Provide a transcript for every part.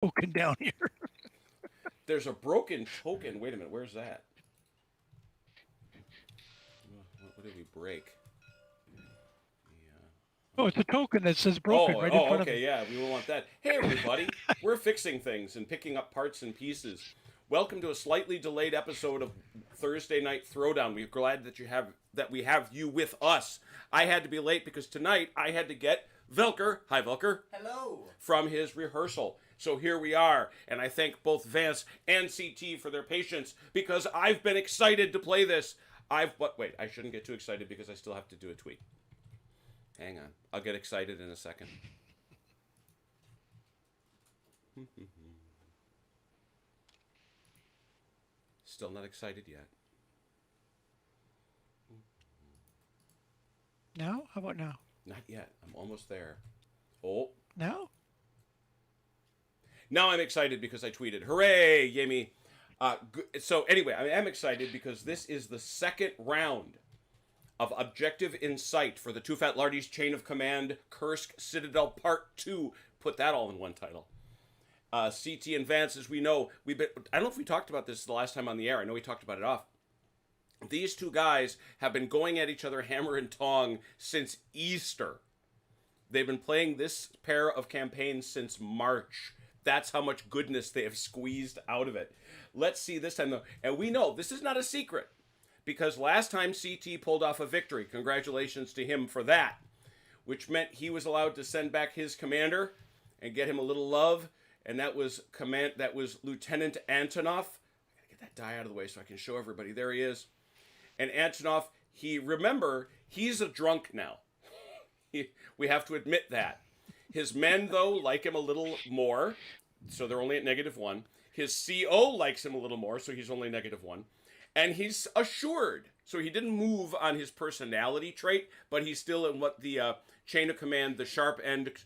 Token down here. There's a broken token. Wait a minute. Where's that? What did we break? Oh, it's a token that says broken Oh, right in oh, front of okay, me. yeah, we don't want that. Hey, everybody, we're fixing things and picking up parts and pieces. Welcome to a slightly delayed episode of Thursday Night Throwdown. We're glad that we have you with us. I had to be late because tonight I had to get Velker. Hi, Velker. Hello. From his rehearsal. So here we are, and I thank both Vance and CT for their patience because I've been excited to play this. Wait, I shouldn't get too excited because I still have to do a tweet. Hang on. I'll get excited in a second. Still not excited yet. Now? How about now? Not yet. I'm almost there. Oh. Now? Now I'm excited because I tweeted. Hooray, Yemi. So anyway, I am excited because this is the second round of Objective Insight for the Two Fat Lardies Chain of Command Kursk Citadel Part 2. Put that all in one title. CT and Vance, as we know, I don't know if we talked about this the last time on the air. I know we talked about it off. These two guys have been going at each other hammer and tong since Easter. They've been playing this pair of campaigns since March. That's how much goodness they have squeezed out of it. Let's see this time, though. And we know this is not a secret because last time CT pulled off a victory. Congratulations to him for that, which meant he was allowed to send back his commander and get him a little love. And that was Lieutenant Antonov. I gotta get that die out of the way so I can show everybody. There he is. And Antonov, he's a drunk now. We have to admit that. His men, though, like him a little more, so they're only at -1. His CO likes him a little more, so he's only -1. And he's assured, so he didn't move on his personality trait, but he's still in what the Chain of Command, the Sharp End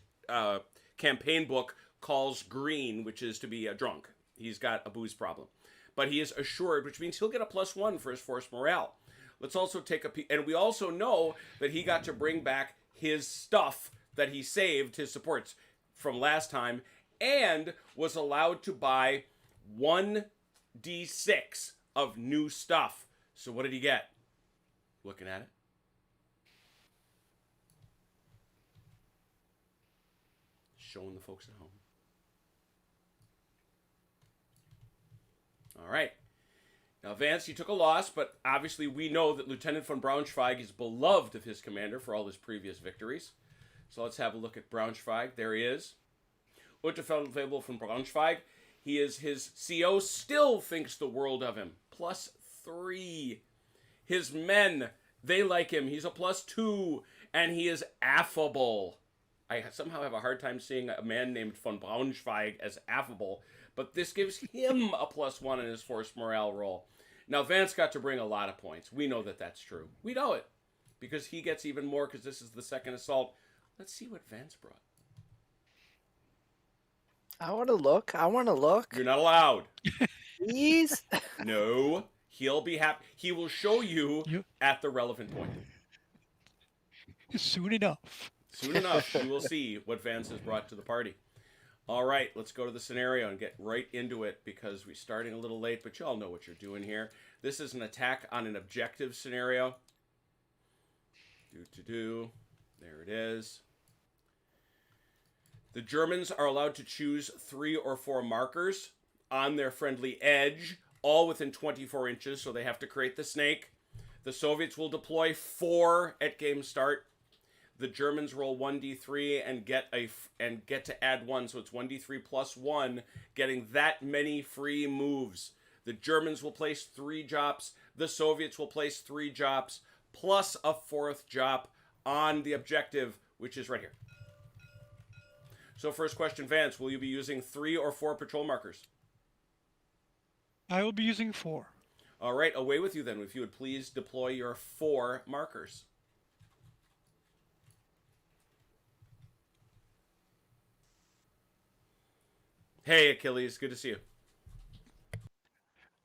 campaign book calls green, which is to be a drunk. He's got a booze problem. But he is assured, which means he'll get a +1 for his force morale. Let's also take a peek. And we also know that he got to bring back his stuff that he saved, his supports, from last time, and was allowed to buy 1d6 of new stuff. So what did he get? Looking at it. Showing the folks at home. All right. Now, Vance, you took a loss, but obviously we know that Lieutenant von Braunschweig is beloved of his commander for all his previous victories. So let's have a look at Braunschweig. There he is. Unterfeldwebel von Braunschweig. His CO still thinks the world of him. +3. His men, they like him. He's a +2. And he is affable. I somehow have a hard time seeing a man named von Braunschweig as affable. But this gives him a +1 in his force morale roll. Now, Vance got to bring a lot of points. We know that that's true. We know it. Because he gets even more because this is the second assault. Let's see what Vance brought. I want to look. You're not allowed. Please? No. He'll be happy. He will show you at the relevant point. Soon enough. Soon enough, you will see what Vance has brought to the party. All right, let's go to the scenario and get right into it because we're starting a little late, but you all know what you're doing here. This is an attack on an objective scenario. There it is. The Germans are allowed to choose 3 or 4 markers on their friendly edge, all within 24 inches, so they have to create the snake. The Soviets will deploy 4 at game start. The Germans roll 1d3 and get to add 1, so it's 1d3 plus 1, getting that many free moves. The Germans will place 3 jops. The Soviets will place 3 jops plus a 4th jop on the objective, which is right here. So first question, Vance, will you be using 3 or 4 patrol markers? I will be using 4. All right, away with you then, if you would please deploy your 4 markers. Hey, Achilles, good to see you.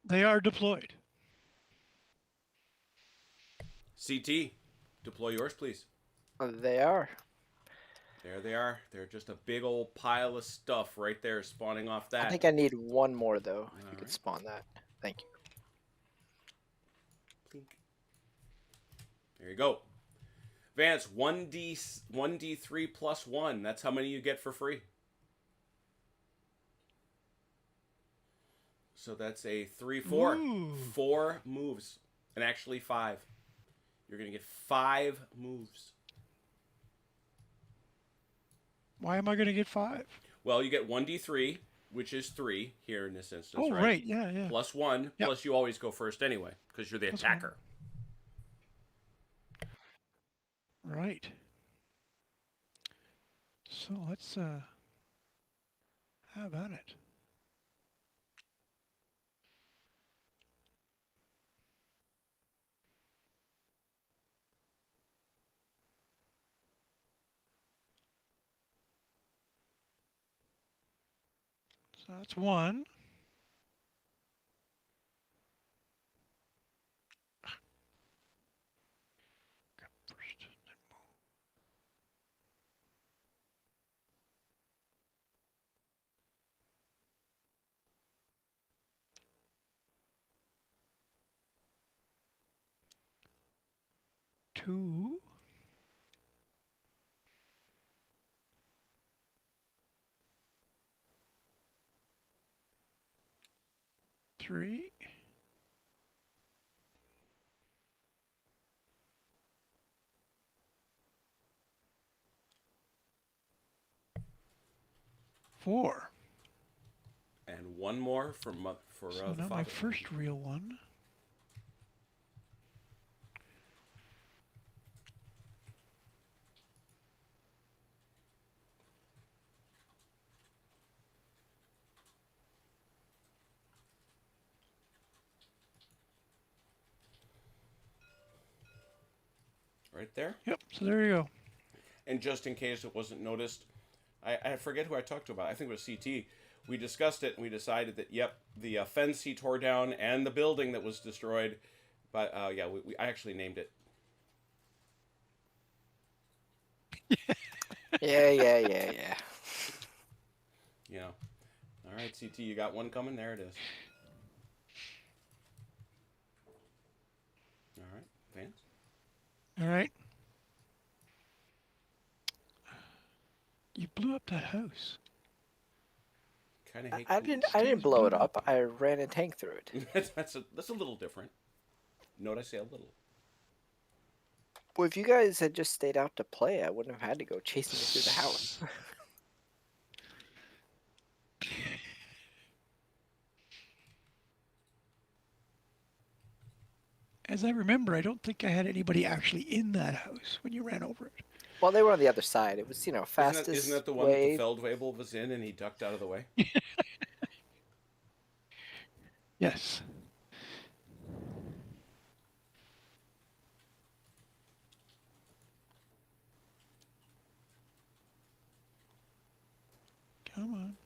They are deployed. CT, deploy yours, please. They are. There they are. They're just a big old pile of stuff right there spawning off that. I think I need one more though. If you could Alright. spawn that. Thank you. Plink. There you go. Vance, 1d3 plus 1. That's how many you get for free. So that's a 3, 4. Ooh. 4 moves. And actually 5. You're going to get 5 moves. Why am I going to get 5? Well, you get 1d3, which is 3 here in this instance, Oh, right? right. Yeah, yeah. Plus 1, Yep. plus you always go first anyway, because you're the Plus attacker. Right. So let's how about it? So that's 1. First. 2. 3. 4. And one more for So the now my father. first real one. Right there. Yep. So there you go. And just in case it wasn't noticed, I forget who I talked about. I think it was CT. We discussed it and we decided that, yep, the fence he tore down and the building that was destroyed. But yeah, I actually named it. Yeah. You know. All right, CT, you got one coming. There it is. All right, Vance. All right. You blew up that house. Kind of hate. I didn't blow it up. I ran a tank through it. that's a little different. Note I say a little. Well, if you guys had just stayed out to play, I wouldn't have had to go chasing you through the house. As I remember, I don't think I had anybody actually in that house when you ran over it. Well, they were on the other side. It was, fastest Isn't that the one way. that the Feldwebel was in and he ducked out of the way? Yes. Come on.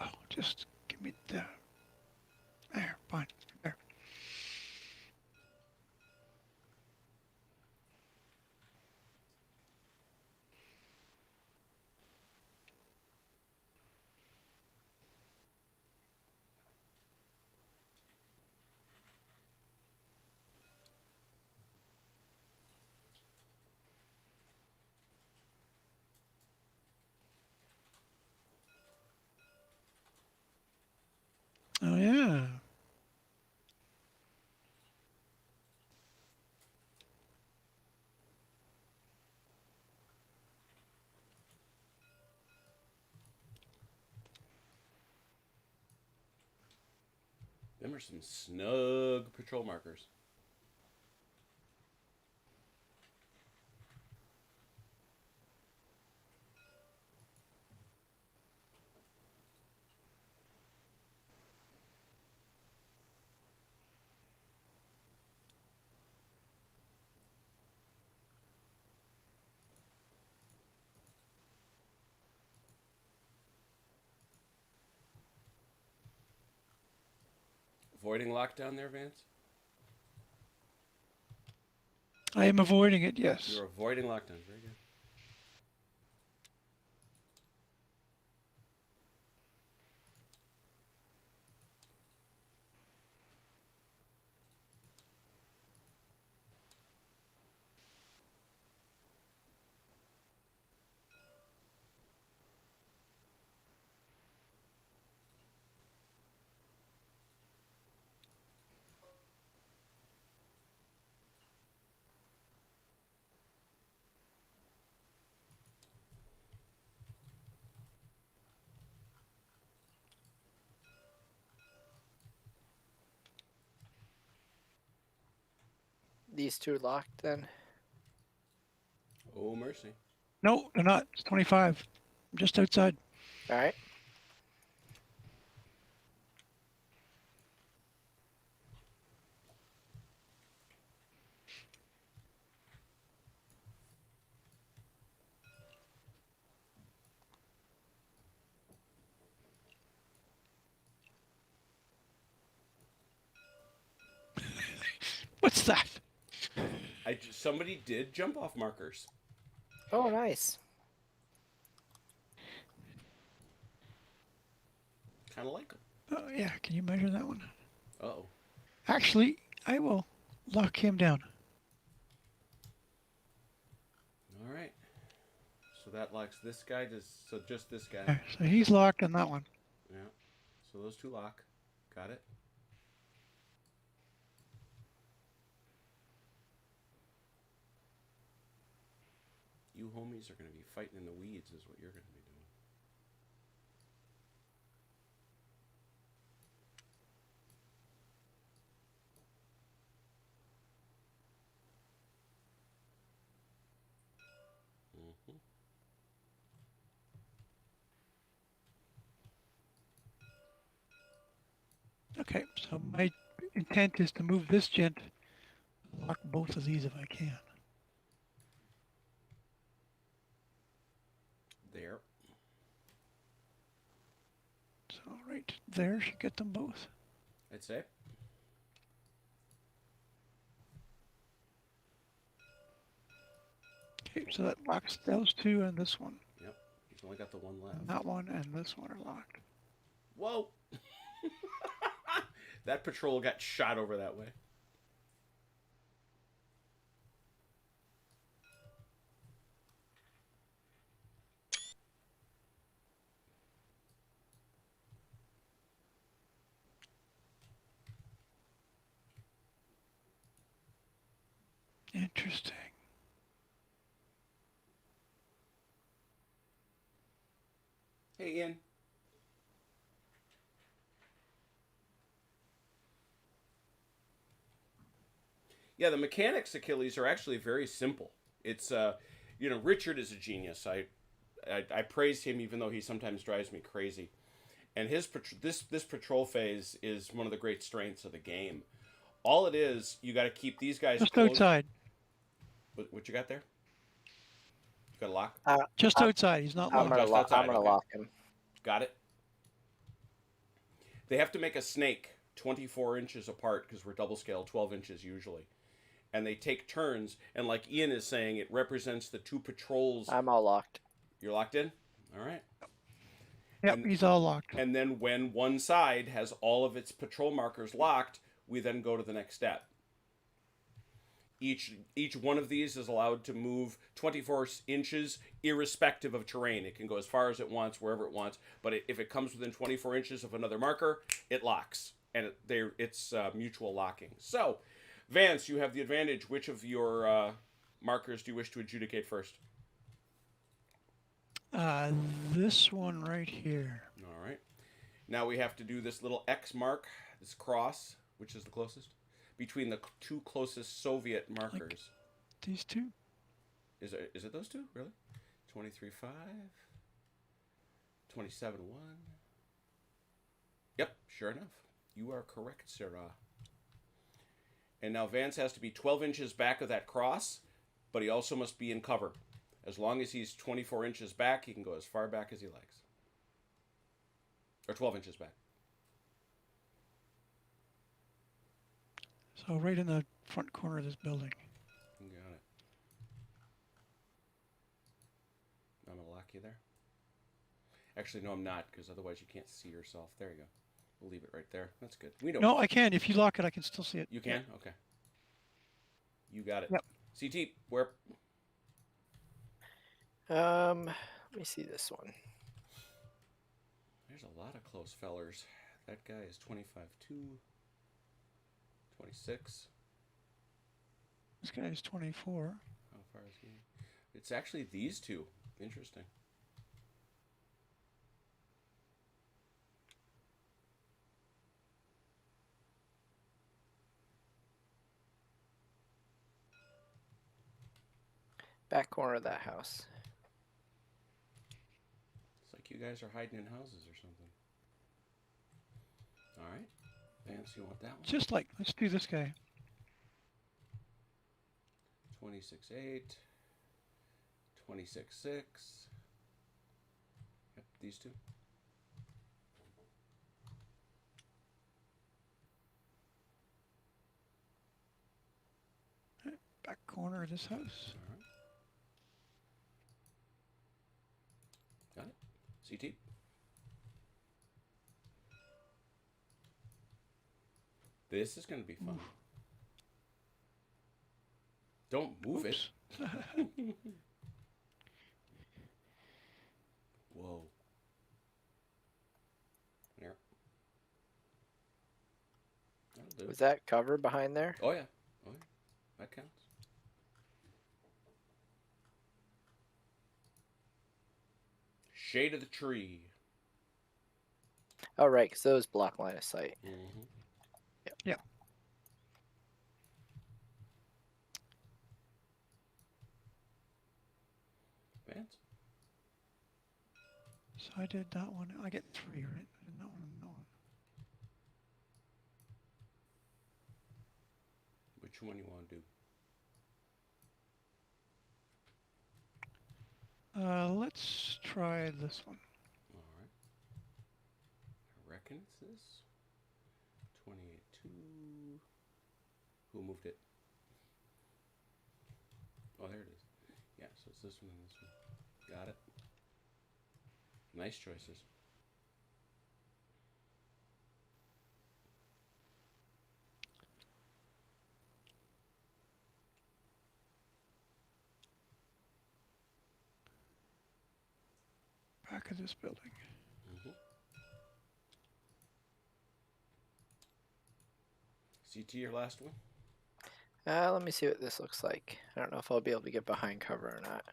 Oh, just give me that. There, fine. There. Oh, yeah. Them are some snug patrol markers. Avoiding lockdown there, Vance? I am avoiding it, yes. You're avoiding lockdown. Very good. These two locked then. Oh, mercy. No, they're not. It's 25. I'm just outside. All right. What's that? Somebody did jump off markers. Oh, nice. Kind of like them. Oh, yeah. Can you measure that one? Uh-oh. Actually, I will lock him down. All right. So that locks this guy. So just this guy. There, so he's locked on that one. Yeah. So those two lock. Got it. You homies are going to be fighting in the weeds is what you're going to be doing. Mm-hmm. Okay, so my intent is to move this gent, lock both of these if I can. There. So right there should get them both. I'd say. Okay, so that locks those two and this one. Yep. He's only got the one left. And that one and this one are locked. Whoa. That patrol got shot over that way. Interesting. Hey, Ian. Yeah, the mechanics, Achilles, are actually very simple. It's, Richard is a genius. I praise him even though he sometimes drives me crazy. And this patrol phase is one of the great strengths of the game. All it is, you got to keep these guys Just close. outside. What you got there? You got a lock? Just outside. He's not I'm locked. gonna Just lock. outside, I'm gonna okay. lock him. Got it. They have to make a snake 24 inches apart because we're double scale, 12 inches usually. And they take turns, and like Ian is saying, it represents the two patrols. I'm all locked. You're locked in? All right. Yep, he's all locked. And then when one side has all of its patrol markers locked, we then go to the next step. Each one of these is allowed to move 24 inches irrespective of terrain. It can go as far as it wants, wherever it wants. But if it comes within 24 inches of another marker, it locks. And it's mutual locking. So, Vance, you have the advantage. Which of your markers do you wish to adjudicate first? This one right here. All right. Now we have to do this little X mark, this cross, which is the closest, between the two closest Soviet markers. These two? Is it those two, really? 23.5, 27.1. Yep, sure enough. You are correct, Sarah. And now Vance has to be 12 inches back of that cross, but he also must be in cover. As long as he's 24 inches back, he can go as far back as he likes. Or 12 inches back. So right in the front corner of this building. Got you there. Actually, no, I'm not, because otherwise you can't see yourself. There you go. We'll leave it right there. That's good. We know. No, I can. If you lock it, I can still see it. You can? Okay. You got it. Yep. CT, where? Let me see this one. There's a lot of close fellers. That guy is 25-2. 26. This guy is 24. How far is he? It's actually these two. Interesting. Back corner of that house. It's like you guys are hiding in houses or something. All right. Vance, you want that one? Just like, let's do this guy. 26-8. 26-6. Yep, these two. Back corner of this house. All right. Got it. CT. This is going to be fun. Don't move Oops. it. Whoa. There. That'll do. Was that cover behind there? Oh, yeah. Oh, yeah. That counts. Shade of the tree. Oh, right, because those block line of sight. Mm-hmm. Yeah. Vance? So I did that one. I get 3, right? And that one, and that one. Which one you want to do? Let's try this one. All right. I reckon it's this. 28-2. Who moved it? Oh, there it is. Yeah, so it's this one and this one. Got it. Nice choices. Back of this building. Mm-hmm. CT, your last one? Let me see what this looks like. I don't know if I'll be able to get behind cover or not.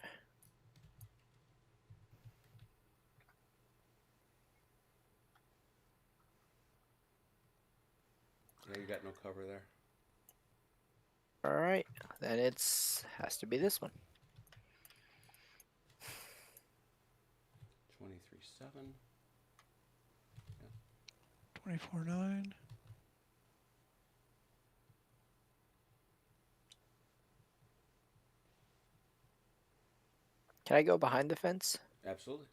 Yeah, you got no cover there. All right, then has to be this one. 23-7. 24-9. Can I go behind the fence? Absolutely.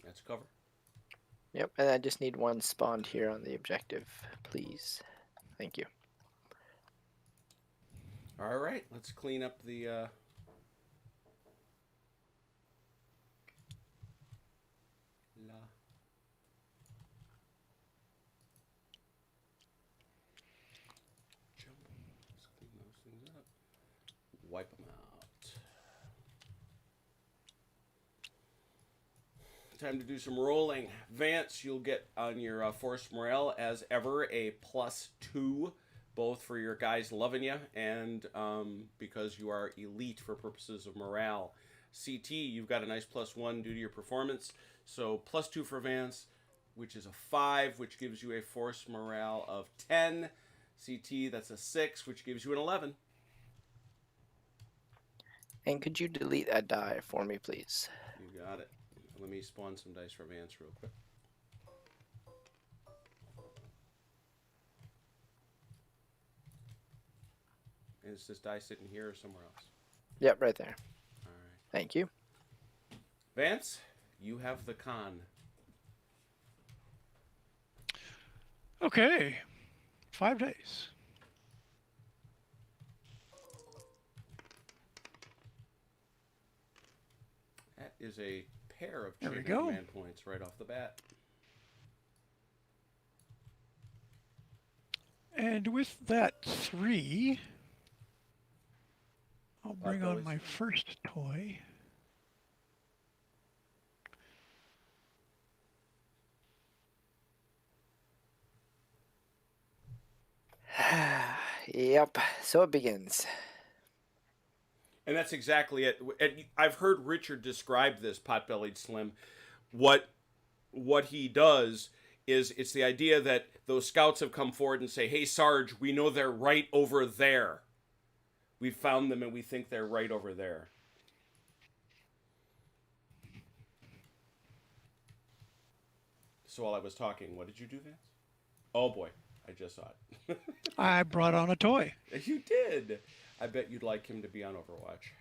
That's cover. Yep, and I just need one spawned here on the objective, please. Thank you. All right, let's clean up the jump. Let's clean those things up. Wipe them out. Time to do some rolling. Vance, you'll get on your force morale as ever a +2, both for your guys loving you and because you are elite for purposes of morale. CT, you've got a nice +1 due to your performance. So +2 for Vance, which is a 5, which gives you a force morale of 10. CT, that's a 6, which gives you an 11. And could you delete that die for me, please? You got it. Let me spawn some dice for Vance real quick. And is this die sitting here or somewhere else? Yep, right there. All right. Thank you. Vance, you have the con. Okay. 5 days. is a pair of There chain we of go. command points right off the bat. And with that 3, I'll bring on Potbelly's my here. first toy. Yep. So it begins. And that's exactly it. And I've heard Richard describe this, Potbellied Slim. What he does is it's the idea that those scouts have come forward and say, "Hey, Sarge, we know they're right over there. We found them and we think they're right over there." So while I was talking, what did you do, Vance? Oh boy, I just saw it. I brought on a toy. You did. I bet you'd like him to be on Overwatch.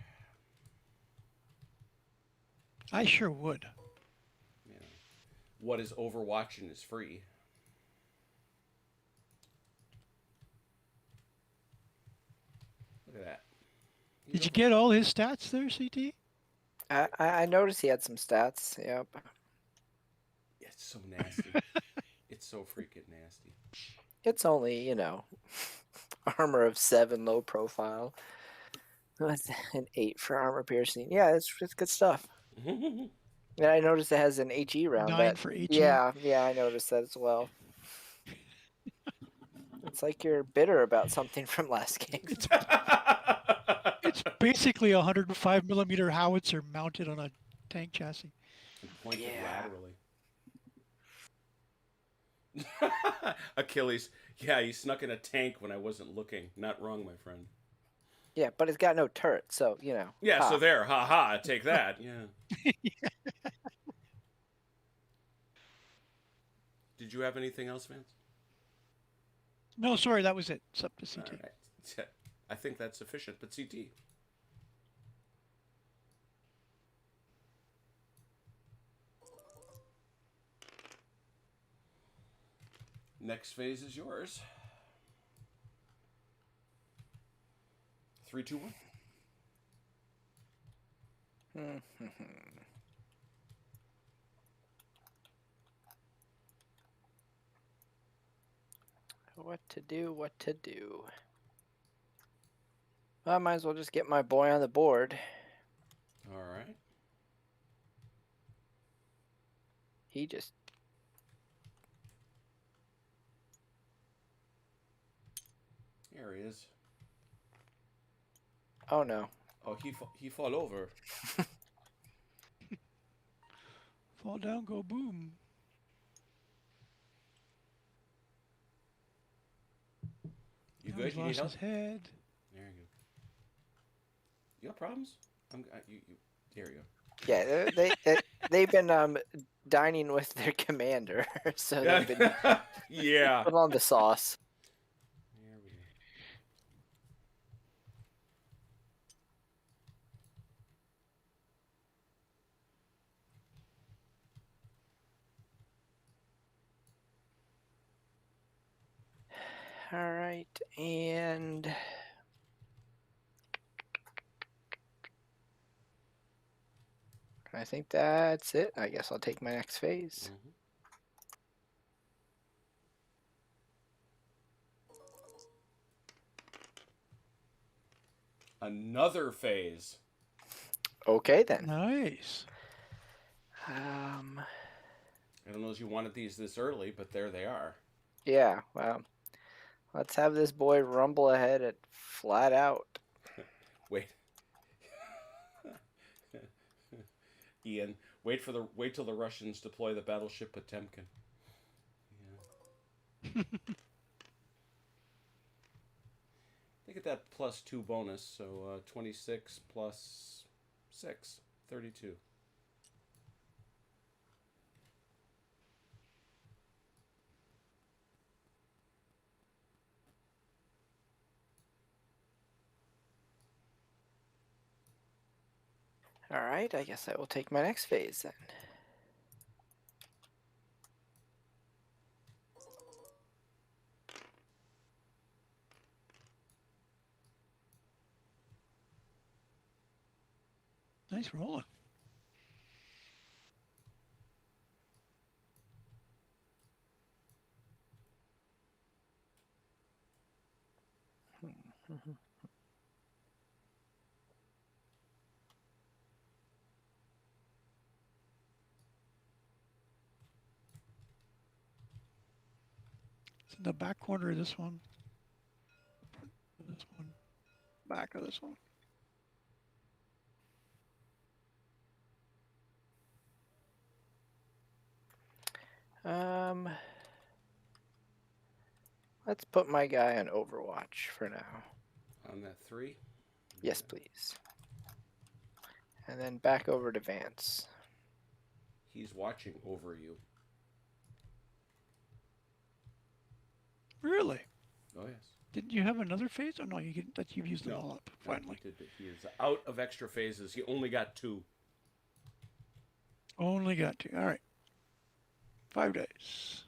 I sure would. Yeah. What is Overwatch and is free? Look at that. Did you get all his stats there, CT? I noticed he had some stats. Yep. It's so nasty. It's so freaking nasty. It's only, armor of 7 low profile. An 8 for armor piercing. Yeah, it's good stuff. And I noticed it has an HE round. 9 for HE. Yeah, I noticed that as well. It's like you're bitter about something from last game. It's basically a 105 millimeter howitzer mounted on a tank chassis. And pointed Yeah. laterally. Achilles. Yeah, he snuck in a tank when I wasn't looking. Not wrong, my friend. Yeah, but it's got no turret, so, Yeah, ha. so there. Ha ha. Take that. Yeah. Did you have anything else, Vance? No, sorry, that was it. It's up to CT. All right. I think that's sufficient, but CT. Next phase is yours. 3, 2, 1. What to do? Well, I might as well just get my boy on the board. All right. He just... There he is. Oh, no. Oh, he fall over. Fall down, go boom. You Now good? he's You need lost help? his head. There you go. You got problems? You. There you go. Yeah, they've been dining with their commander, so they've been Yeah. put on the sauce. There we go. All right, and I think that's it. I guess I'll take my next phase. Mhm. Another phase. Okay then. Nice. I don't know if you wanted these this early, but there they are. Yeah. Well, let's have this boy rumble ahead at flat out. Wait. Ian, wait till the Russians deploy the battleship Potemkin. Yeah. They get that +2 bonus, so 26 plus 6, 32. All right. I guess I will take my next phase then. Nice rolling. It's in the back corner of this one. This one. Back of this one. Let's put my guy on Overwatch for now. On that 3? Yes, please. And then back over to Vance. He's watching over you. Really? Oh, yes. Didn't you have another phase? Oh, no, that you've used them No. all up, No, finally. he is out of extra phases. He only got 2. Only got 2. All right. 5 days.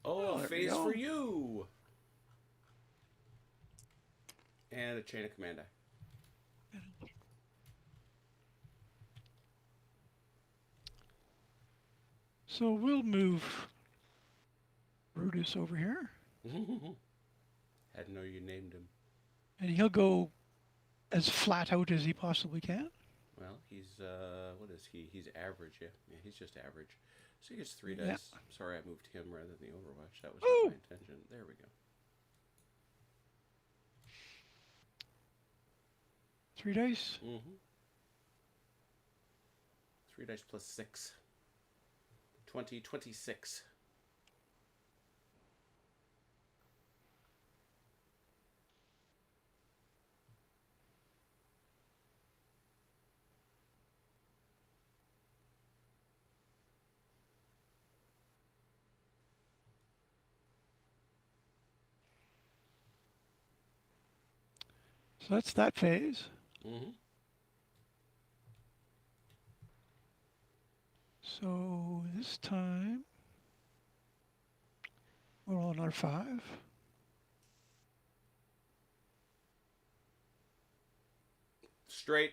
Oh, a there we phase go. for you! And a chain of command die. So we'll move Brutus over here. Had to know you named him. And he'll go as flat out as he possibly can. Well, he's, what is he? He's average, yeah. Yeah, he's just average. So he gets 3 Yeah. dice. Sorry I moved him rather than the Overwatch. That was Ooh. not my intention. There we go. 3 dice. 3 dice plus 6. 26. So that's that phase. So this time, we'll roll another 5. Straight.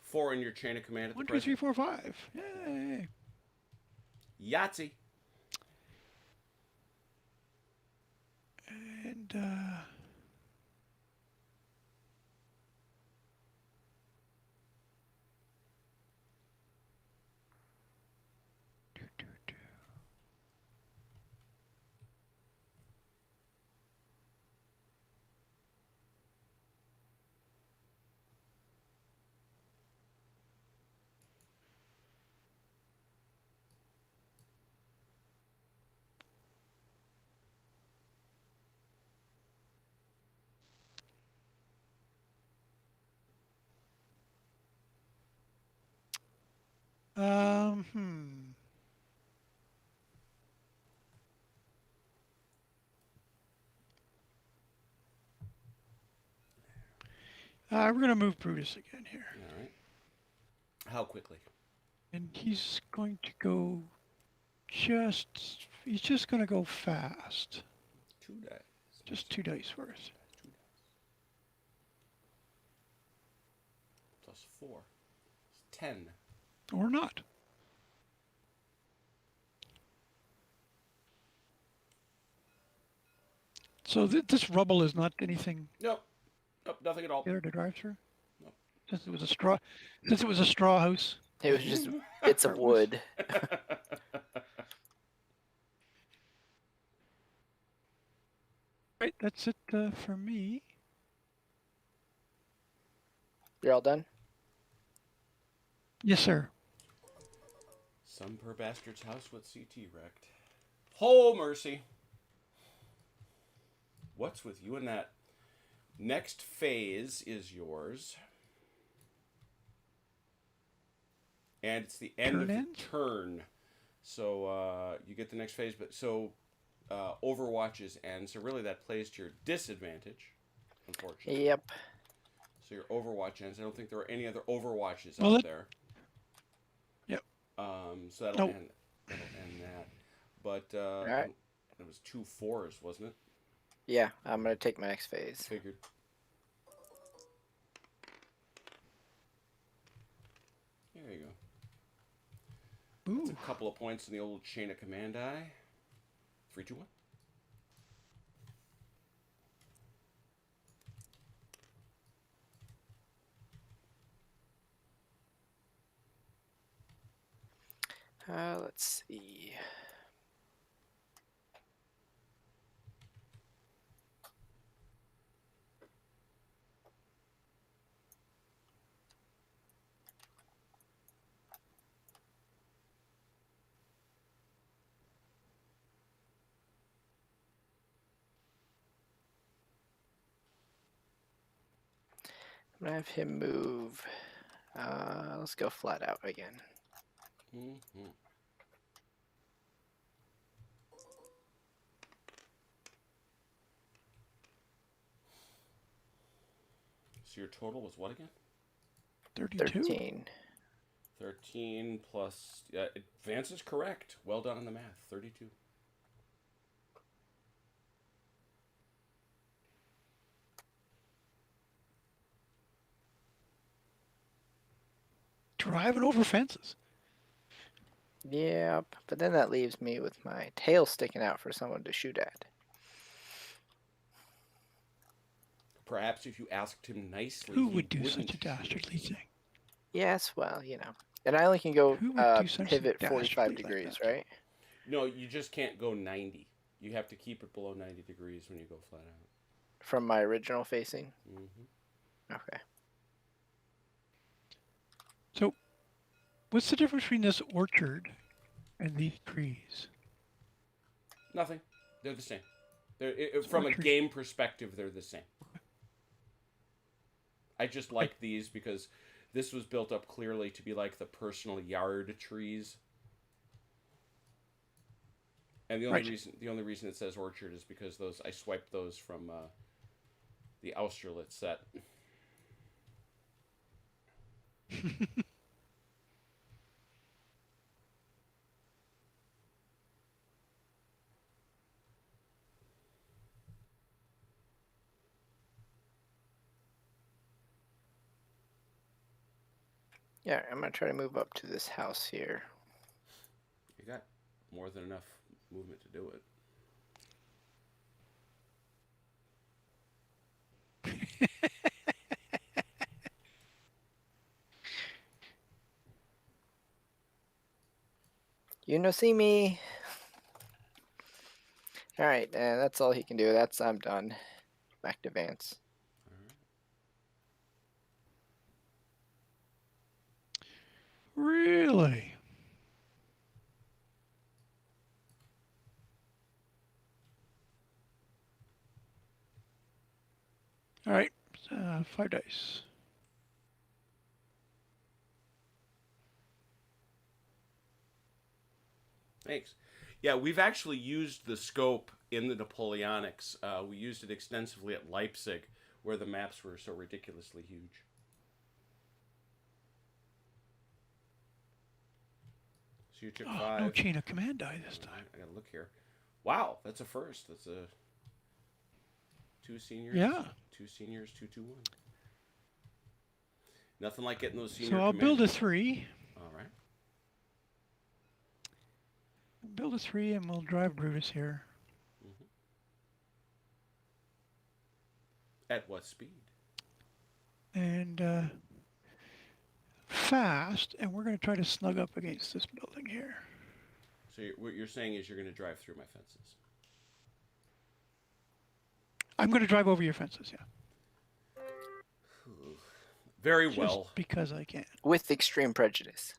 4 in your chain of command at the 1, 2, present. 3, 4, 5. Yay. Yahtzee. And we're going to move Brutus again here. All right. How quickly? And he's going to go he's just going to go fast. 2 dice. Just 2 dice worth. 2 dice. Plus 4. It's 10. Or not. So this rubble is not anything Nope. Nope, nothing at all. here to drive through? Nope. Since it was a straw house. It was just bits of wood. Right, that's it for me. You're all done? Yes, sir. Some poor bastard's house with CT wrecked. Oh, mercy. What's with you and that? Next phase is yours. And it's the end Turn of the ends? turn. So you get the next phase, but so Overwatch's end. So really that plays to your disadvantage, unfortunately. Yep. So your Overwatch ends. I don't think there are any other Overwatches Well, out there. Yep. So that'll end that. But right. It was 2 4s, wasn't it? Yeah, I'm going to take my next phase. Figured. There you go. Ooh. A couple of points in the old chain of command die. 3, 2, 1. Let's see. I'm gonna have him move. Let's go flat out again. Mm-hmm. So your total was what again? 32. 13. 13 plus... Vance is correct. Well done on the math. 32. Driving over fences. Yep, but then that leaves me with my tail sticking out for someone to shoot at. Perhaps if you asked him nicely, Who he would do wouldn't such a dastardly thing? Yes, well, you know. And I only can go Who would do something pivot 45 dastardly like degrees, that? right? No, you just can't go 90. You have to keep it below 90 degrees when you go flat out. From my original facing? Mm-hmm. Okay. So, what's the difference between this orchard and these trees? Nothing. They're the same. From a orchard. game perspective, they're the same. I just like these because this was built up clearly to be like the personal yard trees. And the only reason it says orchard is because I swiped those from the Austerlitz set. Yeah, I'm going to try to move up to this house here. You got more than enough movement to do it. You no see me. All right, that's all he can do. I'm done. Back to Vance. Really? All right, 5 dice. Thanks. Yeah, we've actually used the scope in the Napoleonics. We used it extensively at Leipzig, where the maps were so ridiculously huge. So you took 5. No chain of command die this time. I gotta look here. Wow, that's a first. That's a 2 seniors. Yeah. 2 seniors, 2, 2, 1. Nothing like getting those senior. So I'll build a 3. All right. Build a 3, and we'll drive Brutus here. Mm-hmm. At what speed? And fast, and we're going to try to snug up against this building here. So what you're saying is you're going to drive through my fences. I'm going to drive over your fences, yeah. Very Just well. because I can. With extreme prejudice.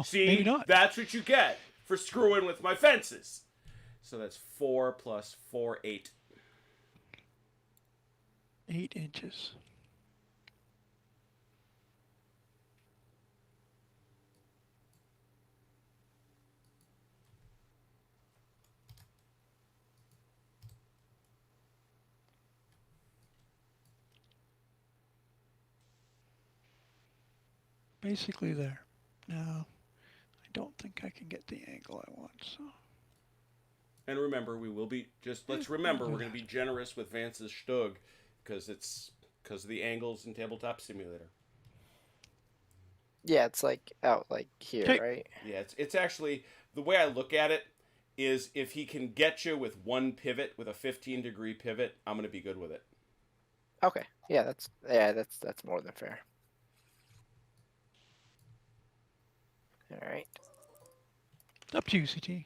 See, maybe not. That's what you get for screwing with my fences. So that's 4 plus 4, 8. 8 inches. Basically there. Now, I don't think I can get the angle I want, so. And remember, let's remember, we're going to be generous with Vance's Stug because of the angles in Tabletop Simulator. Yeah, it's like out like here, 'Kay. right? Yeah, it's actually the way I look at it is if he can get you with one pivot, with a 15-degree pivot, I'm gonna be good with it. Okay. Yeah, that's more than fair. All right. Up to you, CT.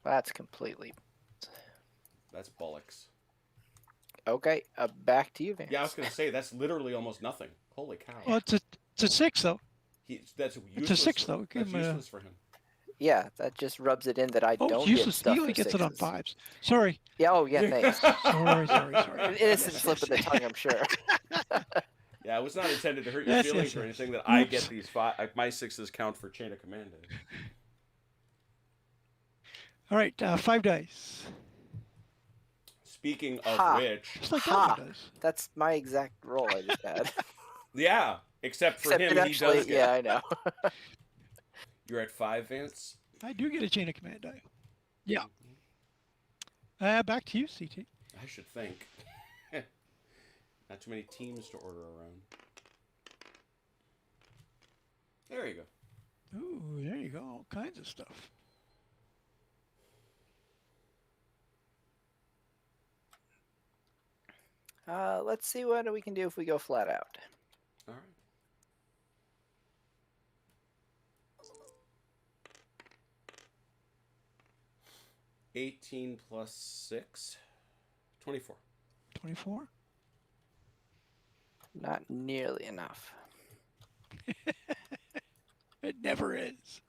That's completely That's bollocks. okay. Back to you, Vance. Yeah, I was gonna say that's literally almost nothing. Holy cow! Well, it's a 6 though. That's It's useless. a 6 though. Give That's him a, useless for him. Yeah, that just rubs it in that I oh, don't it's get useless. stuff He only for gets it on sixes. 5s. Sorry. Yeah. Oh, yeah. Thanks. Sorry. An innocent slip of the tongue, I'm sure. Yeah, it was not intended to hurt your Yes, feelings yes, or yes. anything. That I Oops. get these five. My 6s count for chain of command. All right, 5 dice. Speaking of Ha. which, Just like Ha. that one does. That's my exact roll I just had. yeah, except for Except him, it he actually, does get. yeah, I know. You're at 5, Vance. I do get a chain of command die. Yeah. Back to you, CT. I should think. Not too many teams to order around. There you go. Ooh, there you go. All kinds of stuff. Let's see what we can do if we go flat out. All right. $18 plus 6, 24. 24. Not nearly enough. It never is.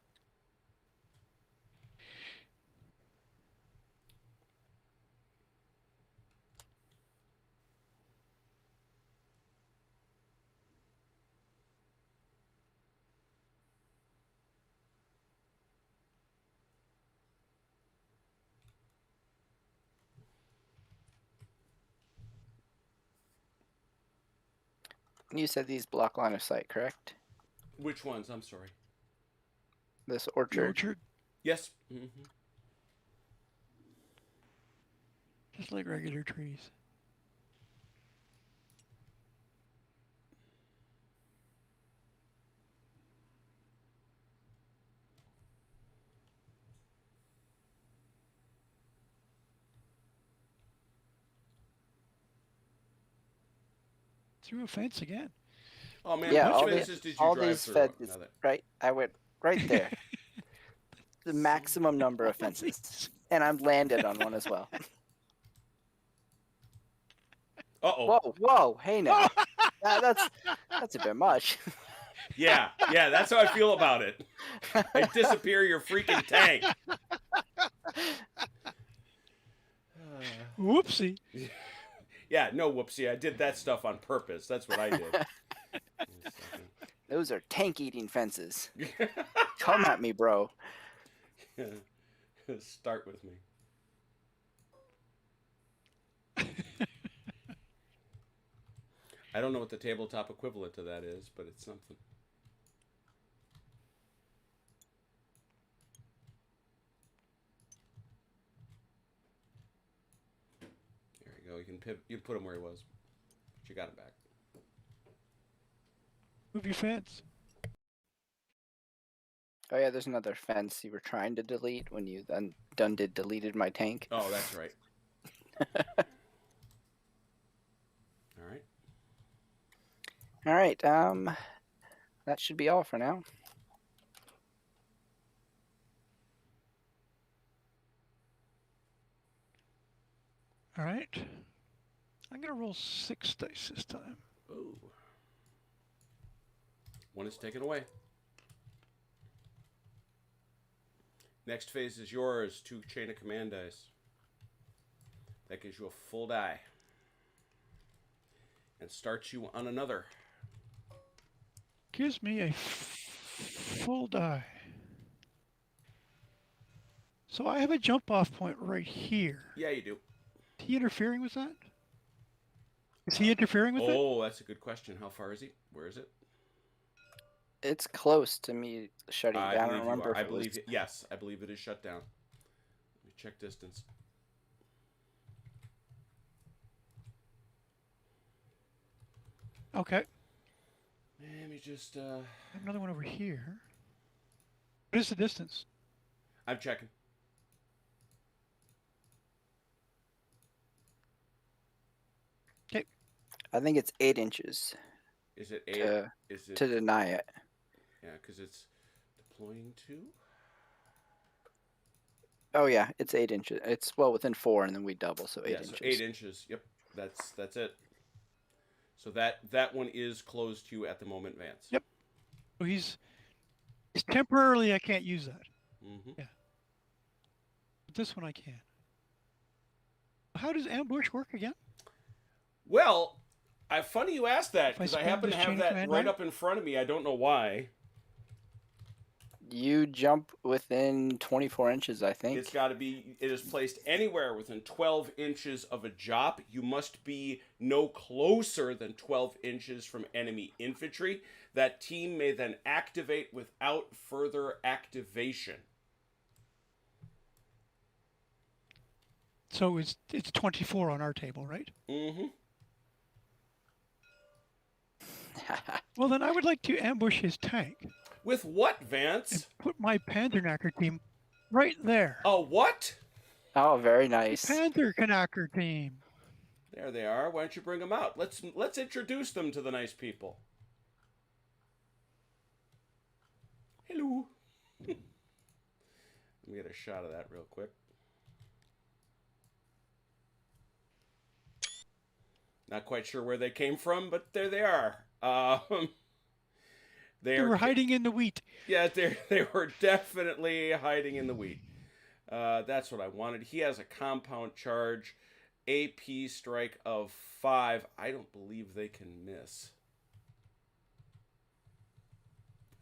You said these block line of sight, correct? Which ones? I'm sorry. This The orchard. orchard, Yes. Mm-hmm. just like regular trees. Through a fence again. Oh man, Yeah, which all fences did you all drive these through? fences, Another. right? I went right there. The maximum number of fences. And I'm landed on one as well. Uh-oh. Whoa, hey now. That's a bit much. Yeah, that's how I feel about it. I disappear your freaking tank. Whoopsie. Yeah, no whoopsie. I did that stuff on purpose. That's what I did. Those are tank eating fences. Come at me, bro. Start with me. I don't know what the tabletop equivalent to that is, but it's something. There you go. You can put him where he was. But you got him back. Move your fence. Oh yeah, there's another fence you were trying to delete when you then deleted my tank. Oh, that's right. All right. All right, that should be all for now. All right. I'm going to roll 6 dice this time. Ooh. One is taken away. Next phase is yours. 2 chain of command dice. That gives you a full die. And starts you on another. Gives me a full die. So I have a jump off point right here. Yeah, you do. Is he interfering with that? Is he interfering with it? Oh, that's a good question. How far is he? Where is it? It's close to me shutting I down. believe you Remember, are. if it was... Yes, I believe it is shut down. Let me check distance. Okay. Let me just. I have another one over here. What is the distance? I'm checking. Okay. I think it's 8 inches Is it 8? to Is it? to deny it. Yeah, because it's deploying to. Oh yeah, it's 8 inches. It's well within 4, and then we double, so 8 Yeah, inches. so 8 inches. Yep, that's it. So that one is closed to you at the moment, Vance. Yep. So he's temporarily. I can't use that. Mm-hmm. Yeah. But this one I can. How does ambush work again? Well, funny you asked that If I because I spin happen to this have chain of that command right on? up in front of me. I don't know why. You jump within 24 inches, I think. It's got to be. It is placed anywhere within 12 inches of a drop. You must be no closer than 12 inches from enemy infantry. That team may then activate without further activation. So it's 24 on our table, right? Mm-hmm. Well, then I would like to ambush his tank With what, and Vance? put my Panzerknacker team right there. Oh, what? Oh, very The nice. Panzerknacker team. There they are. Why don't you bring them out? Let's introduce them to the nice people. Hello. Let me get a shot of that real quick. Not quite sure where they came from, but there they are. They were hiding in the wheat. Yeah, they were definitely hiding in the wheat. That's what I wanted. He has a compound charge, AP strike of 5. I don't believe they can miss.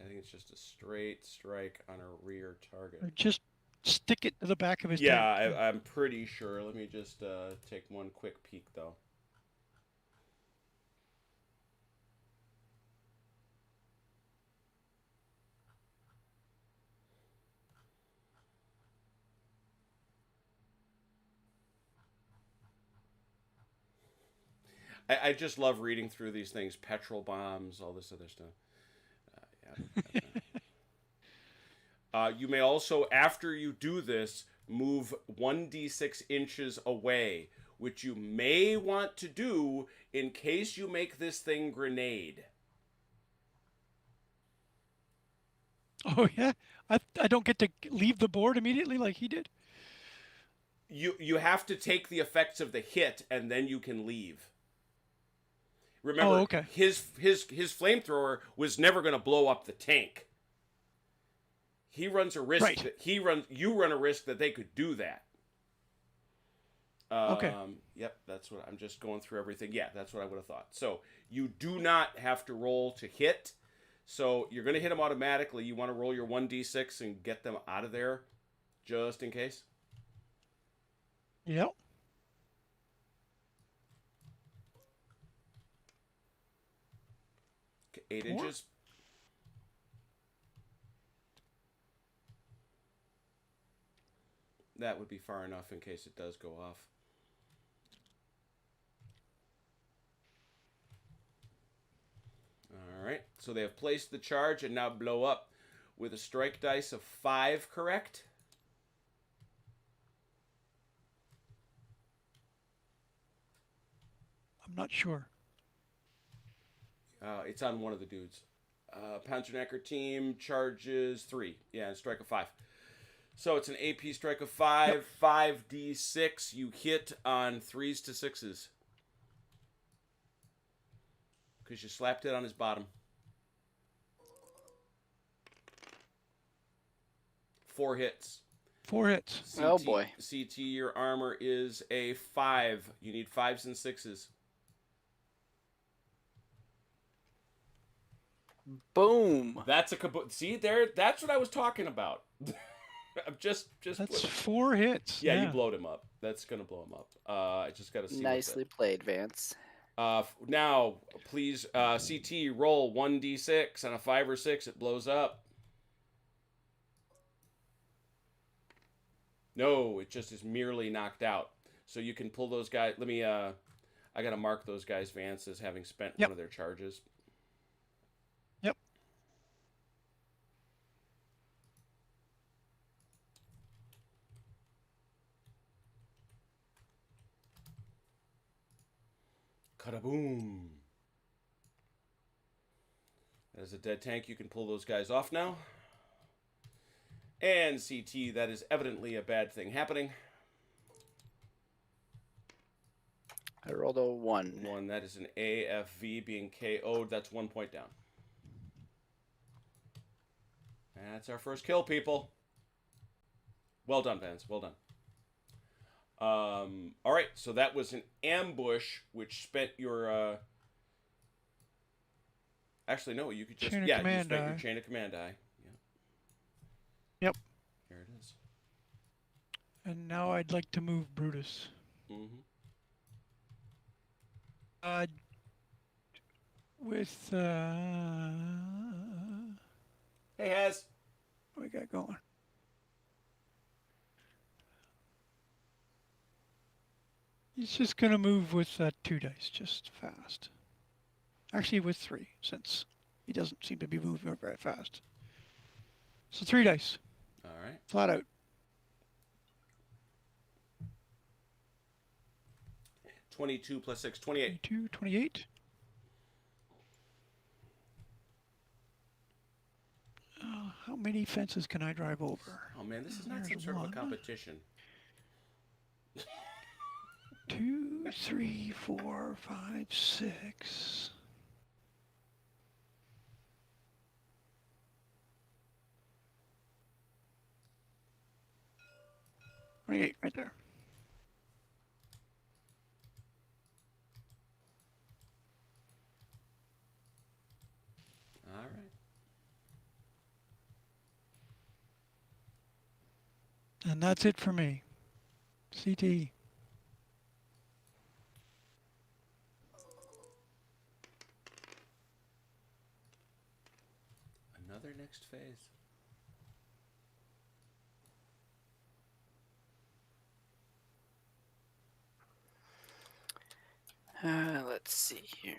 I think it's just a straight strike on a rear target. Or just stick it to the back of his Yeah, tank. I'm pretty sure. Let me just take one quick peek, though. I just love reading through these things. Petrol bombs, all this other stuff. You may also, after you do this, move 1d6 inches away, which you may want to do in case you make this thing grenade. Oh yeah, I don't get to leave the board immediately like he did. You have to take the effects of the hit, and then you can leave. Remember, Oh, okay. his flamethrower was never going to blow up the tank. He runs a risk. Right. You run a risk that they could do that. Okay. Yep, that's what I'm just going through everything. Yeah, that's what I would have thought. So you do not have to roll to hit. So you're going to hit them automatically. You want to roll your 1d6 and get them out of there, just in case. Yep. Okay, 8 4. inches. That would be far enough in case it does go off. All right, so they have placed the charge and now blow up with a strike dice of 5, correct? I'm not sure. It's on one of the dudes. Panzerknacker team charges 3. Yeah, and strike of 5. So it's an AP strike of 5, Yep. 5d6. You hit on 3s to 6s. Because you slapped it on his bottom. 4 hits. 4 hits. CT, Oh, boy. CT, your armor is a 5. You need 5s and 6s. Boom. That's a see there. That's what I was talking about. I'm just. That's 4 hits. Yeah, you blowed him up. That's gonna blow him up. I just gotta see. Nicely played, Vance. Now, please, CT roll 1d6 on a 5 or 6. It blows up. No, it just is merely knocked out. So you can pull those guys. Let me. I gotta mark those guys, Vance, as having spent one of their charges. Kada-boom. As a dead tank, you can pull those guys off now. And CT, that is evidently a bad thing happening. I rolled a 1. 1, that is an AFV being KO'd. That's 1 point down. That's our first kill, people. Well done, Vance. Well done. All right, so that was an ambush, which spent your... Actually, no, you could just... Chain of you command spent die. your chain of command die. Yep. Here it is. And now I'd like to move Brutus. Mm-hmm. With Hey, Haz. what we got going? He's just gonna move with 2 dice, just fast. Actually, with 3, since he doesn't seem to be moving very fast. So 3 dice, All right. flat out. 22 plus 6, 28. 22, 28. How many fences can I drive over? Oh, man, this is not some There's sort of a one. competition. 2, 3, 4, 5, 6. Right there. All right. And that's it for me. CT. Another next phase. Let's see here.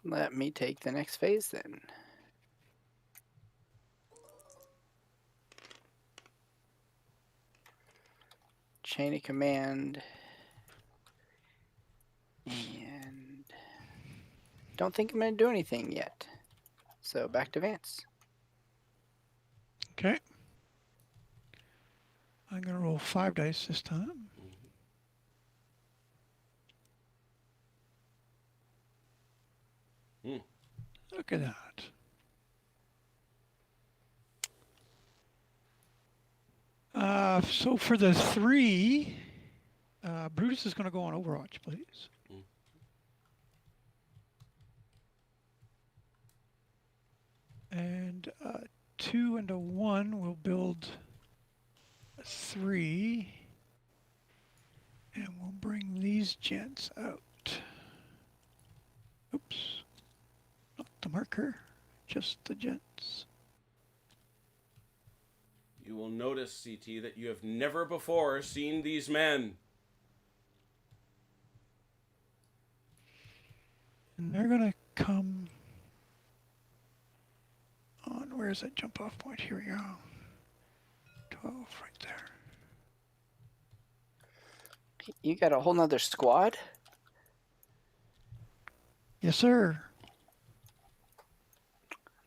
Let me take the next phase then. Chain of command. And don't think I'm going to do anything yet. So back to Vance. Okay. I'm going to roll 5 dice this time. Mm. Look at that. So for the 3, Brutus is going to go on Overwatch, please. Mm. And 2 and a 1 will build a 3. And we'll bring these gents out. Oops. Not the marker, just the gents. You will notice, CT, that you have never before seen these men. And they're going to come on. Where's that jump off point? Here we go. 12 right there. You got a whole nother squad? Yes, sir.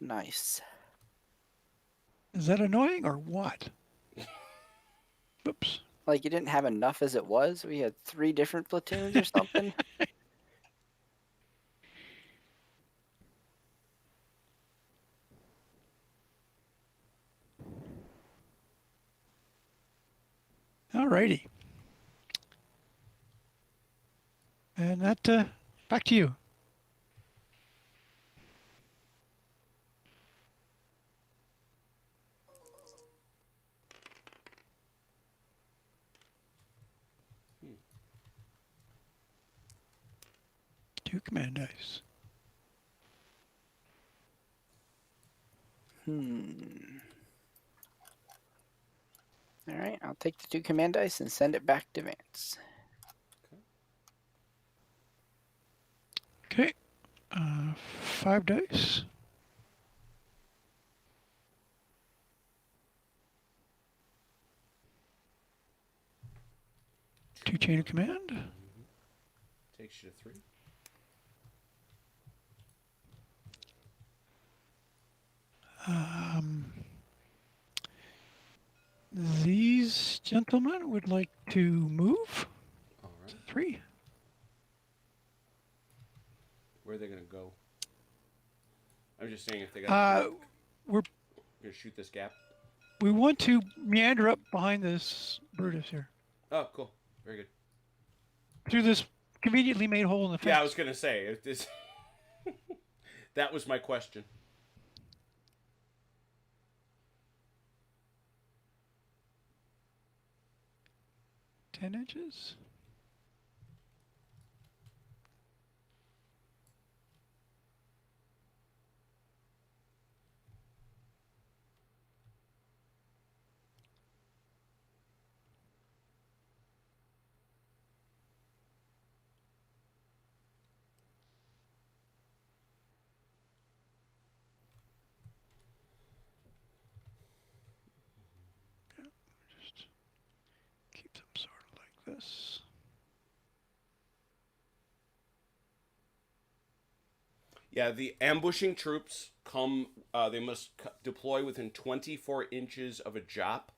Nice. Is that annoying or what? Oops. Like you didn't have enough as it was? We had 3 different platoons or something? Alrighty. And that, back to you. Two command dice. Alright, I'll take the 2 command dice and send it back to Vance. Okay. 5 dice. 2 chain of command. Takes you to 3. These gentlemen would like to move. All right. 3. Where are they going to go? I'm just saying if they got. We're Going to shoot this gap. we want to meander up behind this Brutus here Oh, cool. Very good. through this conveniently made hole in the fence. Yeah, I was going to say if this. That was my question. 10 inches. Just keep them sort of like this. Yeah, the ambushing troops come. They must deploy within 24 inches of a Jop.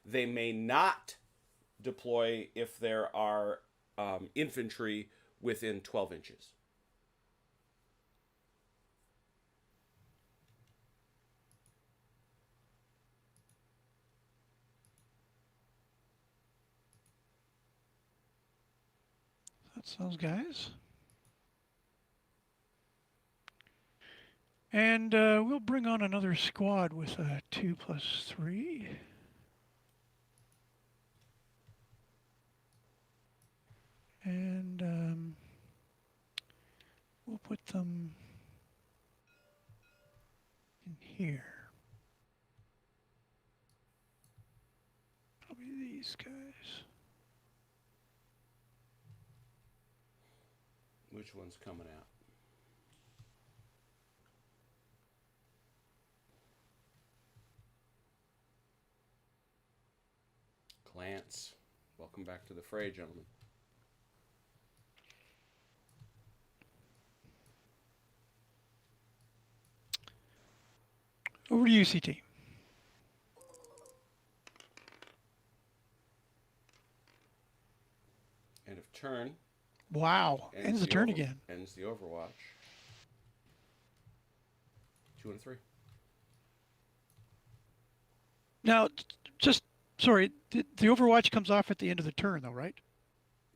They may not deploy if there are infantry within 12 inches. That's those guys. And we'll bring on another squad with a 2+3. And we'll put them in here. Probably these guys. Which one's coming out? Clance. Welcome back to the fray, gentlemen. Over to you, CT. End of turn. Wow. Ends the turn again. Ends the Overwatch. 2 and 3. Now, just, sorry, the Overwatch comes off at the end of the turn, though, right?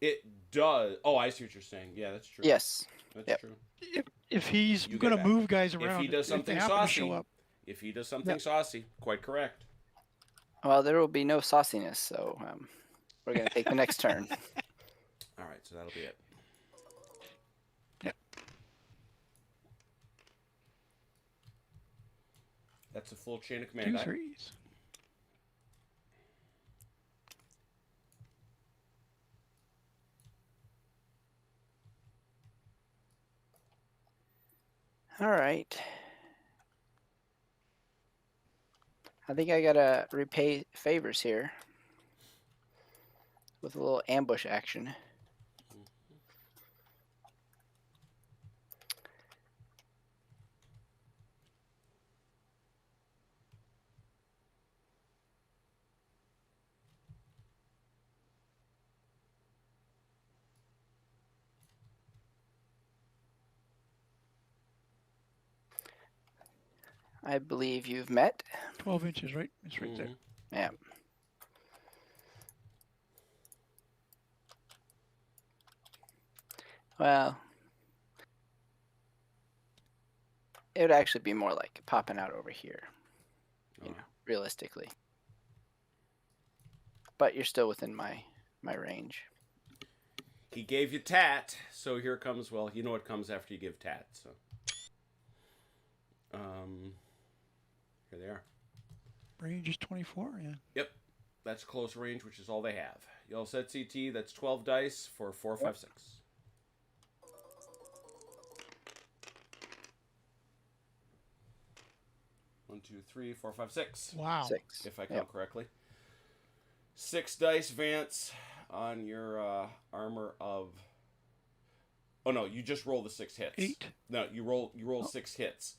It does. Oh, I see what you're saying. Yeah, that's true. Yes. That's true. If he's You going get to back. move guys around, If he does they something happen to saucy, show up. if he does something saucy, quite correct. Well, there will be no sauciness, so we're going to take the next turn. All right, so that'll be it. Yep. That's a full chain of command. 2 threes. All right. I think I got to repay favors here with a little ambush action. I believe you've met. 12 inches, right? It's right there. Yeah. Well, it would actually be more like popping out over here, you know, realistically. But you're still within my range. He gave you tat, so here comes, well, you know what comes after you give tat, so. Here they are. Range is 24, yeah. Yep, that's close range, which is all they have. You all set CT, that's 12 dice for 4, 5, 6. One, 2, 3, 4, 5, 6. Wow. 6. If I count correctly. 6 dice, Vance. on your armor of. Oh no, you just roll the 6 hits. 8. No, you roll 6 hits.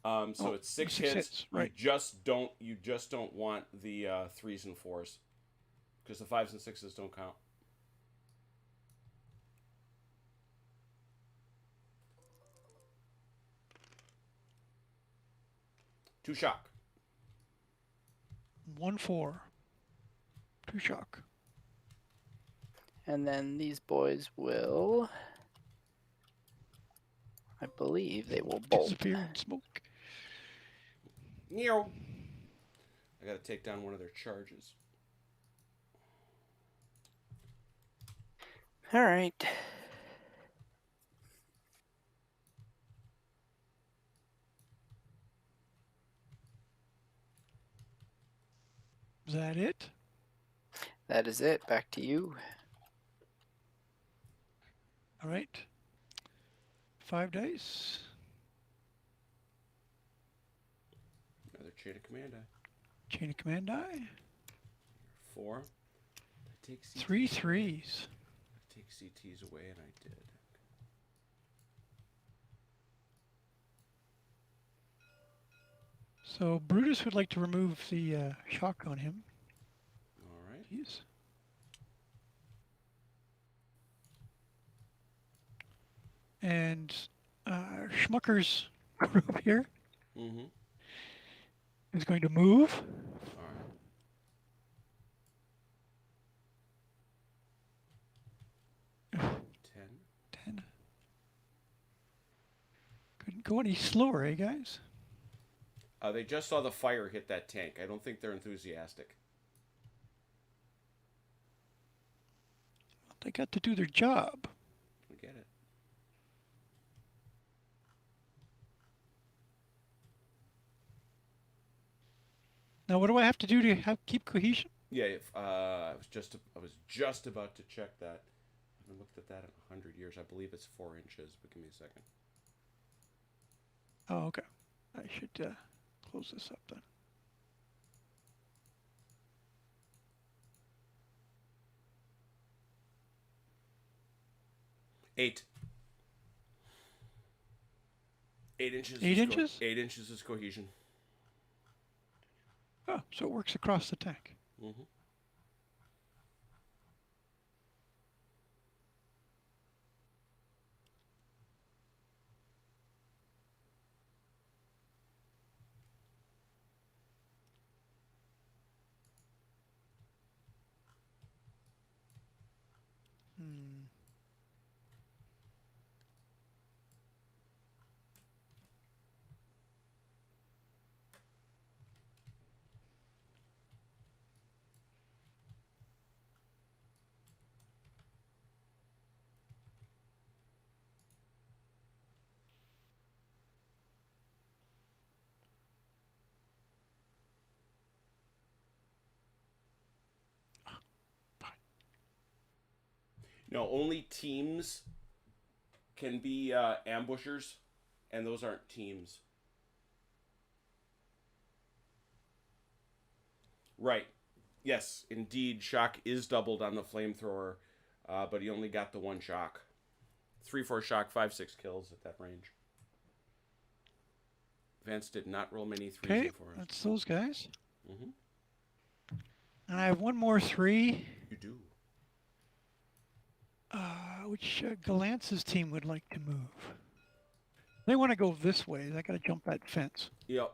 So it's 6 hits. Right. You just don't want the 3s and 4s because the 5s and 6s don't count. Two shock. 1 4. 2 shock. And then these boys will, I believe, they will bolt. Disappear in smoke. Meow. I gotta take down one of their charges. All right. Is that it? That is it. Back to you. All right. 5 dice. Another chain of command die. Chain of command die. 4. I take CT. 3 3s. I take CTs away, and I did. So Brutus would like to remove the shock on him. All right. Jeez. And Schmucker's group here Mm-hmm. is going to move. All right. 10. 10. Couldn't go any slower, eh, guys? They just saw the fire hit that tank. I don't think they're enthusiastic. They got to do their job. I get it. Now, what do I have to do to keep cohesion? Yeah, I was just about to check that. I haven't looked at that in 100 years. I believe it's 4 inches, but give me a second. Oh, okay. I should close this up then. Eight. 8 inches. 8 inches? 8 inches is cohesion. Oh, so it works across the tank. Mm-hmm. Hmm. No, only teams can be ambushers, and those aren't teams. Right. Yes, indeed, shock is doubled on the flamethrower, but he only got the 1 shock. 3-4 shock, 5-6 kills at that range. Vance did not roll many 3s Okay, and 4s. that's those guys. Mm-hmm. And I have one more 3, You do. which Galance's team would like to move. They want to go this way. They got to jump that fence. Yep.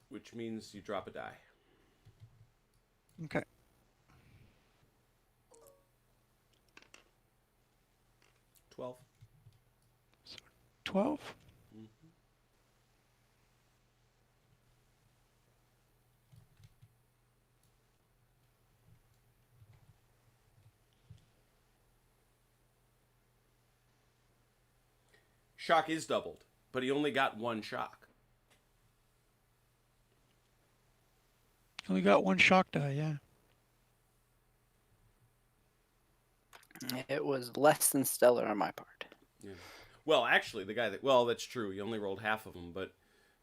Which means you drop a die. Okay. 12. So 12. Mm-hmm. Shock is doubled, but he only got 1 shock. Only got 1 shock die, yeah. It was less than stellar on my part. Yeah. Well, actually, that's true. He only rolled half of them, but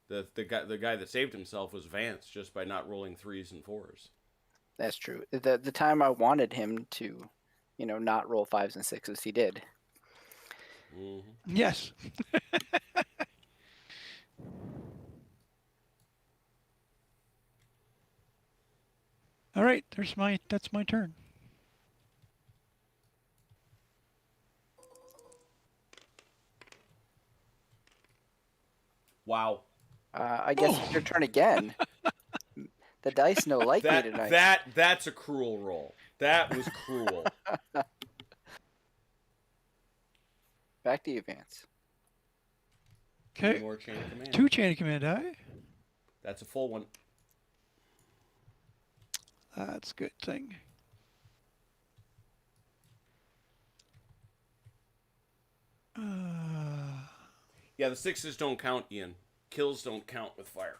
the guy that saved himself was Vance just by not rolling 3s and 4s. That's true. The time I wanted him to not roll 5s and 6s. He did. Mm-hmm. Yes. All right, that's my turn. Wow. I guess it's your turn again. The dice no like me tonight. That's a cruel roll. That was cruel. Back to you, Vance. Two Okay. more chain of command. 2 chain of command die. That's a full one. That's a good thing. Yeah, the 6s don't count, Ian. Kills don't count with fire.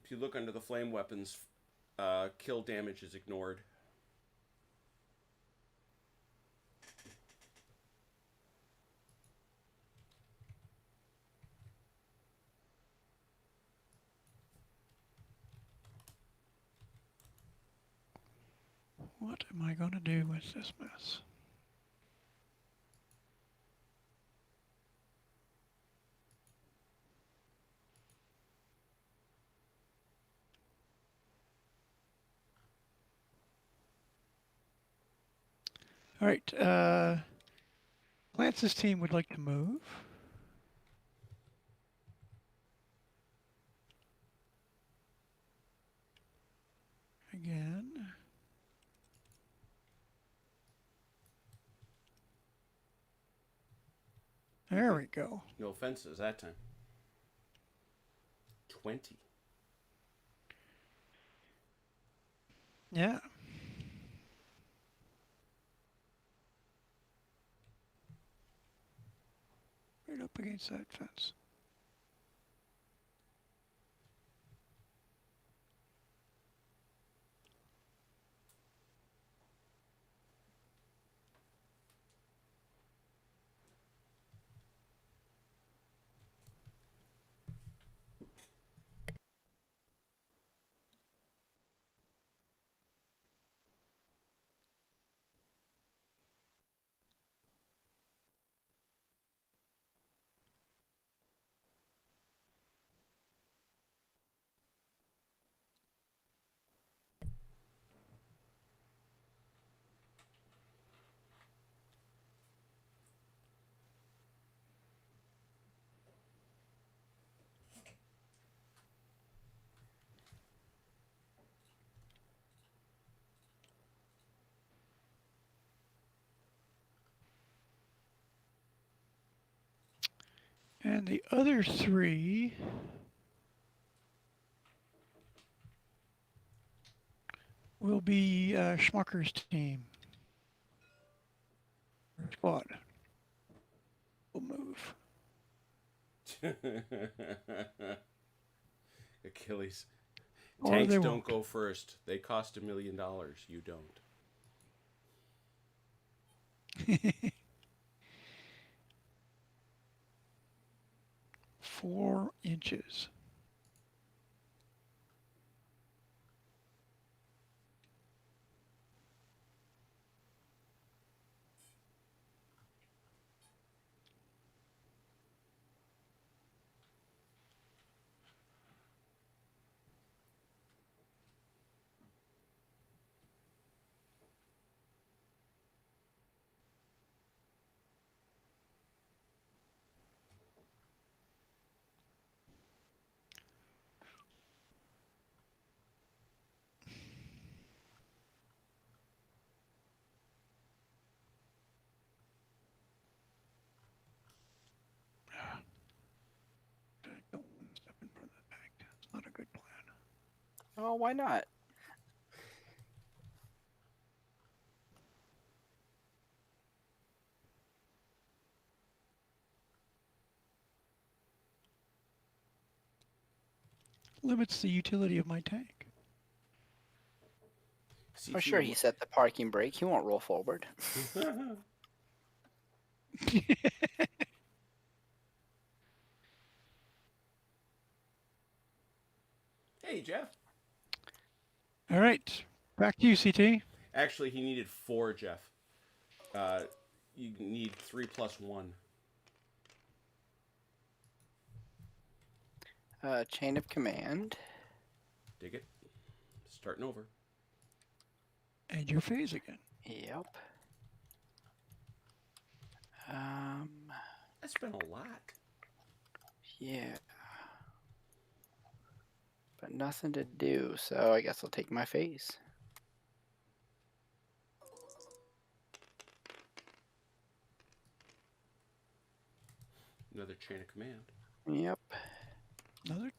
If you look under the flame weapons, kill damage is ignored. What am I going to do with this mess? All right. Lance's team would like to move. Again. There we go. No offenses that time. 20. Yeah. Right up against that fence. And the other 3 will be Schmucker's team. Squad. We'll move. Achilles. Or Tanks they don't won't. go first. They cost $1 million. You don't. 4 inches. Don't step in front of the tank. It's not a good plan. Oh, why not? Limits the utility of my tank. I'm sure he set the parking brake. He won't roll forward. Jeff. All right. Back to you, CT. Actually, he needed 4, Jeff. You need 3 plus 1. Chain of command. Dig it. Starting over. And your phase again. Yep. That's been a lot. Yeah. But nothing to do, so I guess I'll take my phase. Another chain of command. Yep. Another.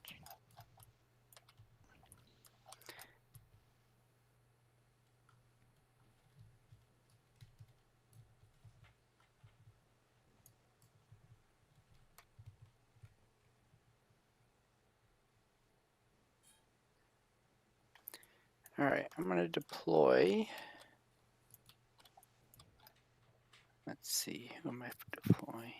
All right, I'm going to deploy. Let's see, who am I deploying?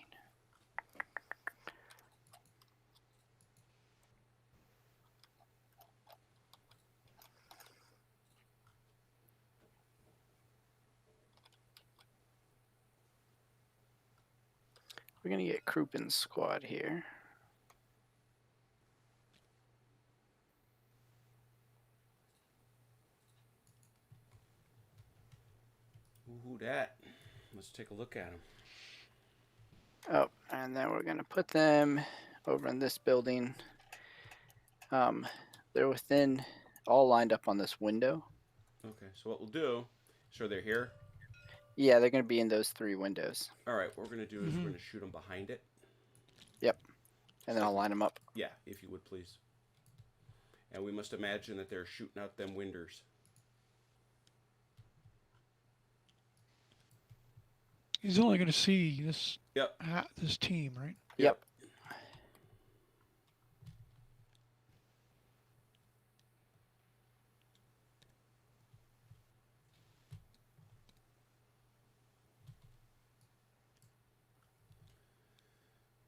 We're going to get Krupin's squad here. Who dat? Let's take a look at him. Oh, and then we're going to put them over in this building. They're within, all lined up on this window. Okay, so what we'll do, so they're here. Yeah, they're going to be in those 3 windows. All right, what we're going to do is we're going to shoot them behind it. Yep. And then I'll line them up. Yeah, if you would, please. And we must imagine that they're shooting out them winders. He's only going to see this. Yep. This team, right? Yep.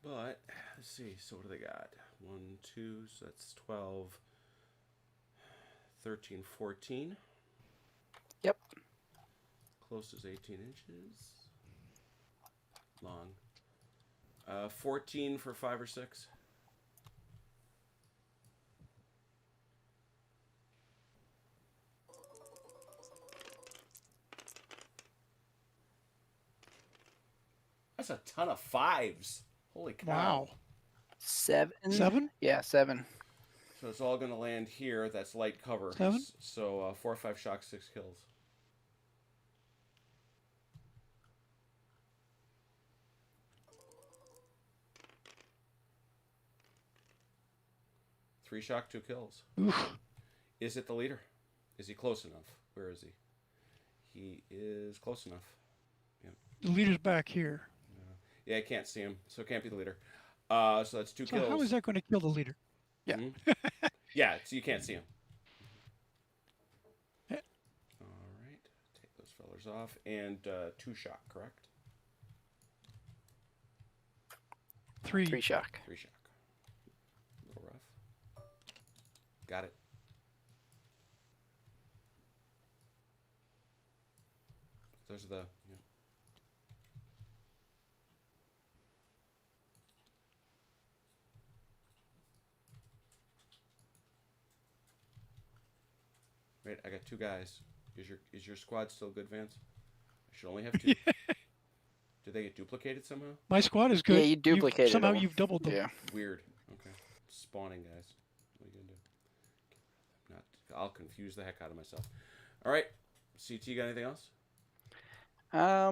But, let's see, so what do they got? 1, 2, so that's 12, 13, 14. Yep. Close is 18 inches. Long. 14 for 5 or 6. That's a ton of 5s. Holy cow. Wow. 7. 7? Yeah, 7. So it's all going to land here. That's light cover. 7? So 4 or 5 shocks, 6 kills. Three shock, 2 kills. Oof. Is it the leader? Is he close enough? Where is he? He is close enough. The leader's back here. Yeah, I can't see him, so it can't be the leader. So that's 2 So kills. how is that going to kill the leader? Yeah. Yeah, so you can't see him. Yeah. All right, take those fellers off. And 2 shock, correct? 3. 3 shock. 3 shock. A little rough. Got it. Those are the... Yeah. Wait, I got 2 guys. Is your squad still good, Vance? I should only have 2. Did they get duplicated somehow? My squad is good. Yeah, you duplicated somehow them. you've doubled them. Yeah. Weird. Okay. Spawning guys. What are you gonna do? I'll confuse the heck out of myself. All right. CT, got anything else? Let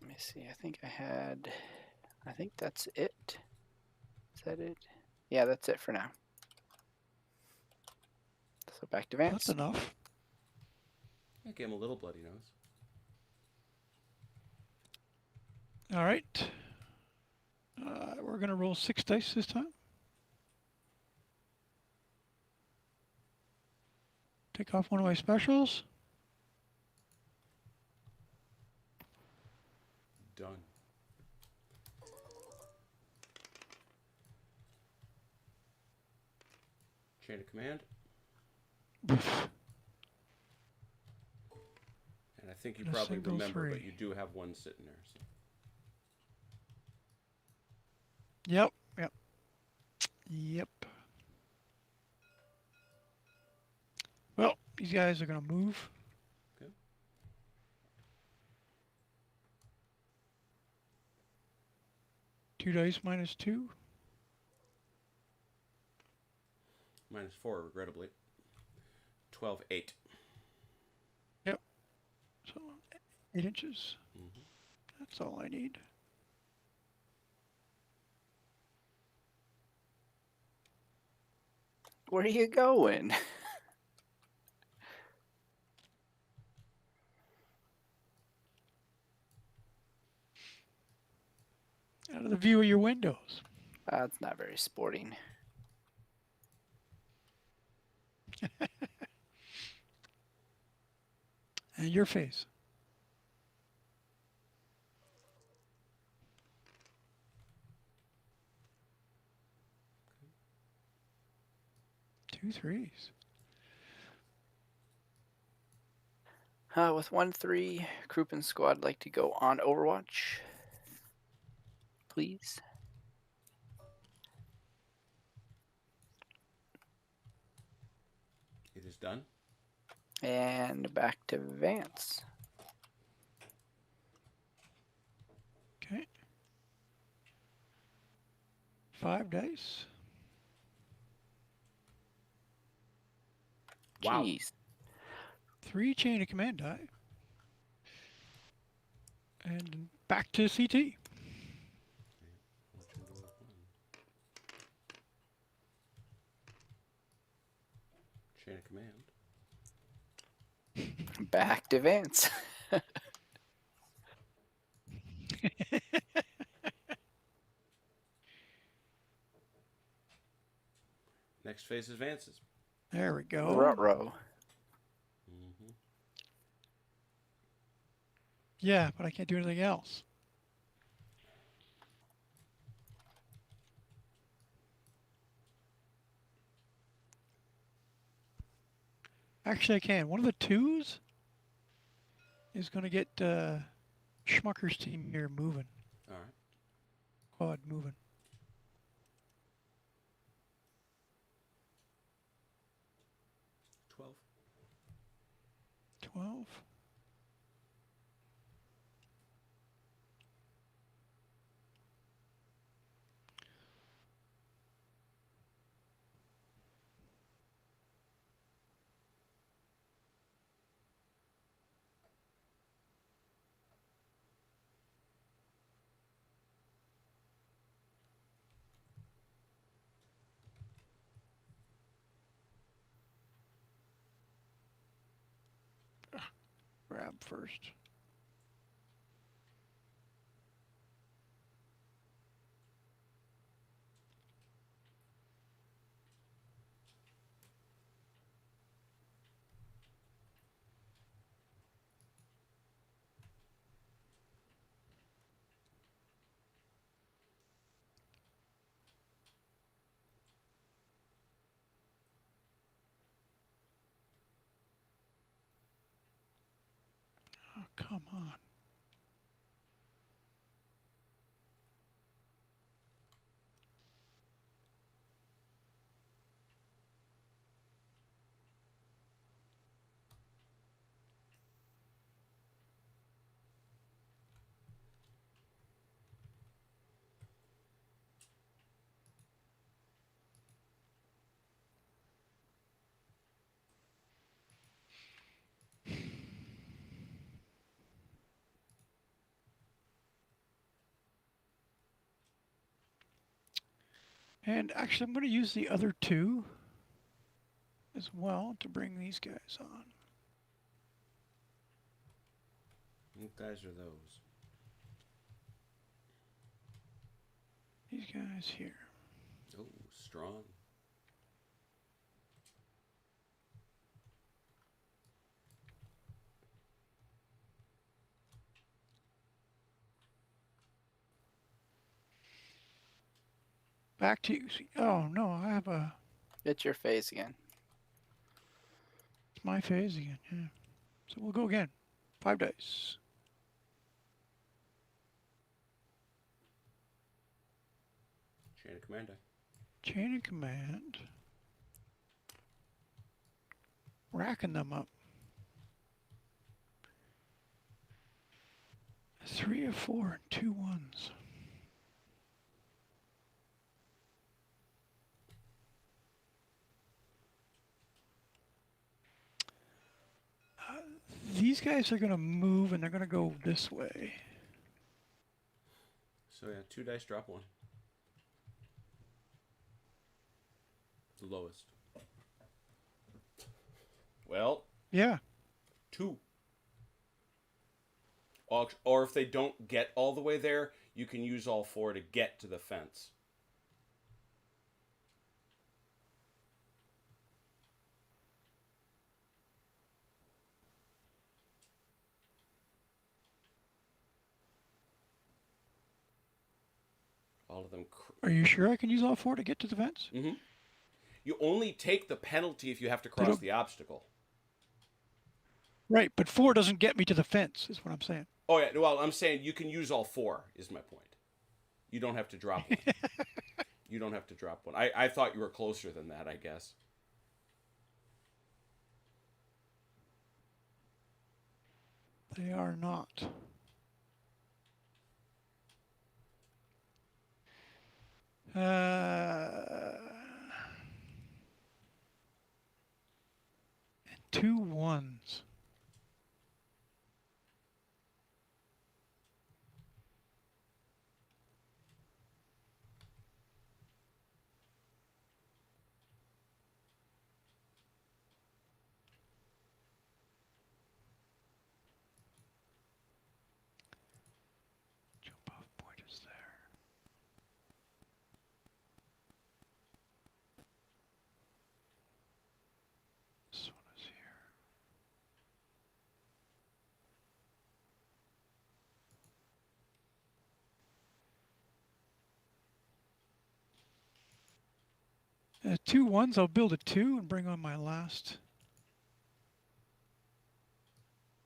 me see. I think that's it. Is that it? Yeah, that's it for now. So back to Vance. That's enough. I gave him a little bloody nose. All right. We're going to roll 6 dice this time. Take off one of my specials. Done. chain of command. Oof. And I think you And a probably single remember, but 3. you do have one sitting there. So. Yep. Yep. Yep. Well, these guys are going to move. Okay. Two dice minus 2. -4, regrettably. 12-8. Yep. So 8 inches. Mm-hmm. That's all I need. Where are you going? Out of the view of your windows. That's not very sporting. And your face. Two 3s. With 1-3, Crouppen squad like to go on Overwatch, please. It is done. And back to Vance. Okay. 5 dice. Wow. Jeez. 3 chain of command die. And back to CT. Chain of command. Back to Vance. Next phase advances. There we go. Ruh-roh. Mm-hmm. Yeah, but I can't do anything else. Actually, I can. One of the 2s is going to get Schmucker's team here moving. All right. Quad moving. 12. 12. Grab first. Oh, come on. And actually, I'm going to use the other 2 as well to bring these guys on. What guys are those? These guys here. Oh, strong. Back to you. Oh, no, I have a It's your phase again. It's my phase again, yeah. So we'll go again. 5 dice. Chain of command die. Chain of command. Racking them up. 3 of 4 and 2 ones. These guys are going to move and they're going to go this way. So yeah, 2 dice, drop 1. The lowest. Well, Yeah. 2. Or if they don't get all the way there, you can use all 4 to get to the fence. All of them. Are you sure I can use all 4 to get to the fence? Mm-hmm. You only take the penalty if you have to cross the obstacle. Right, but 4 doesn't get me to the fence, is what I'm saying. Oh, yeah. Well, I'm saying you can use all 4, is my point. You don't have to drop 1. You don't have to drop 1. I thought you were closer than that, I guess. They are not. And 2 ones. Jump off point is there. This one is here. Two ones, I'll build a 2 and bring on my last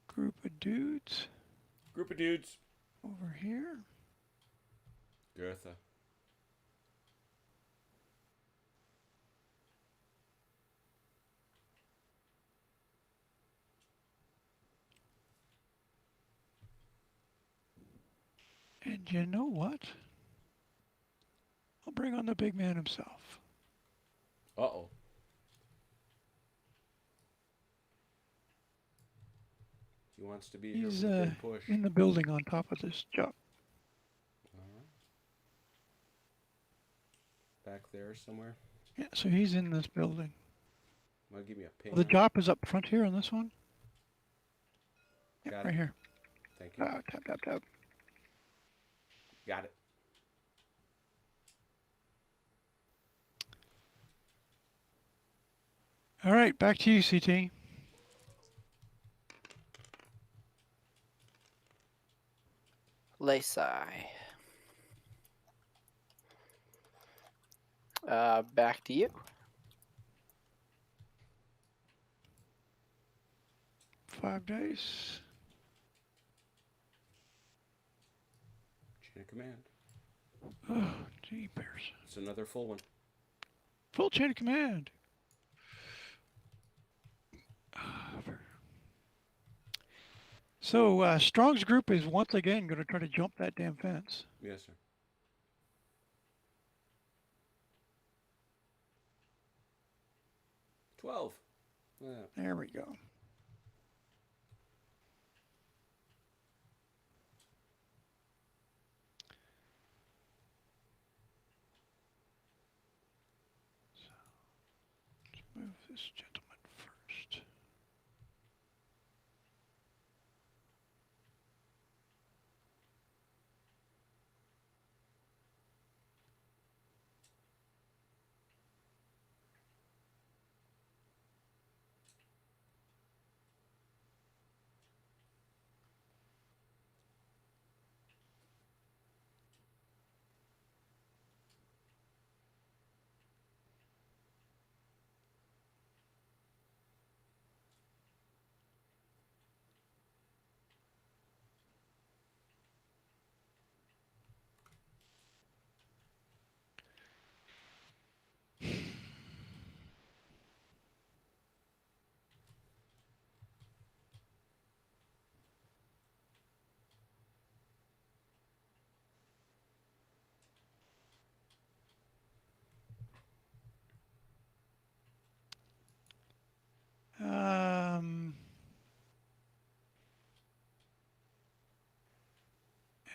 group of dudes Group of dudes. over here. Gertha. And you know what? I'll bring on the big man himself. Uh-oh. He wants to be here He's for the big push. in the building on top of this job. Back there somewhere. Yeah, so he's in this building. Well, give me a ping. The job is up front here on this one. Yeah, Got right it. here. Thank you. Tap, tap, tap. Got it. All right, back to you, CT. Laysai. Back to you. 5 dice. Chain of command. Oh, gee, bears. It's another full one. Full chain of command. So Strong's group is once again going to try to jump that damn fence. Yes, sir. $12. Yeah. There we go. So, let's move this gentleman first.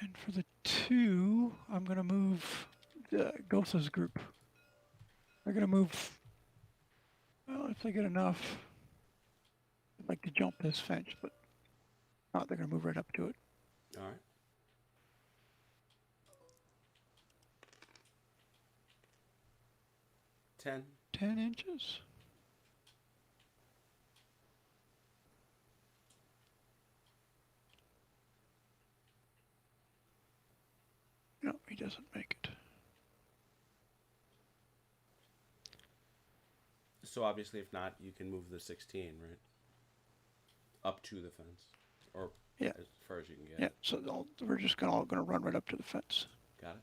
And for the 2, I'm going to move Gotha's group. They're going to move, well, if they get enough, I'd like to jump this fence, but not, they're going to move right up to it. All right. Ten. 10 inches. No, he doesn't make it. So obviously, if not, you can move the 16, right? Up to the fence, or Yeah. as far as you can get. Yeah, so we're just all going to run right up to the fence. Got it.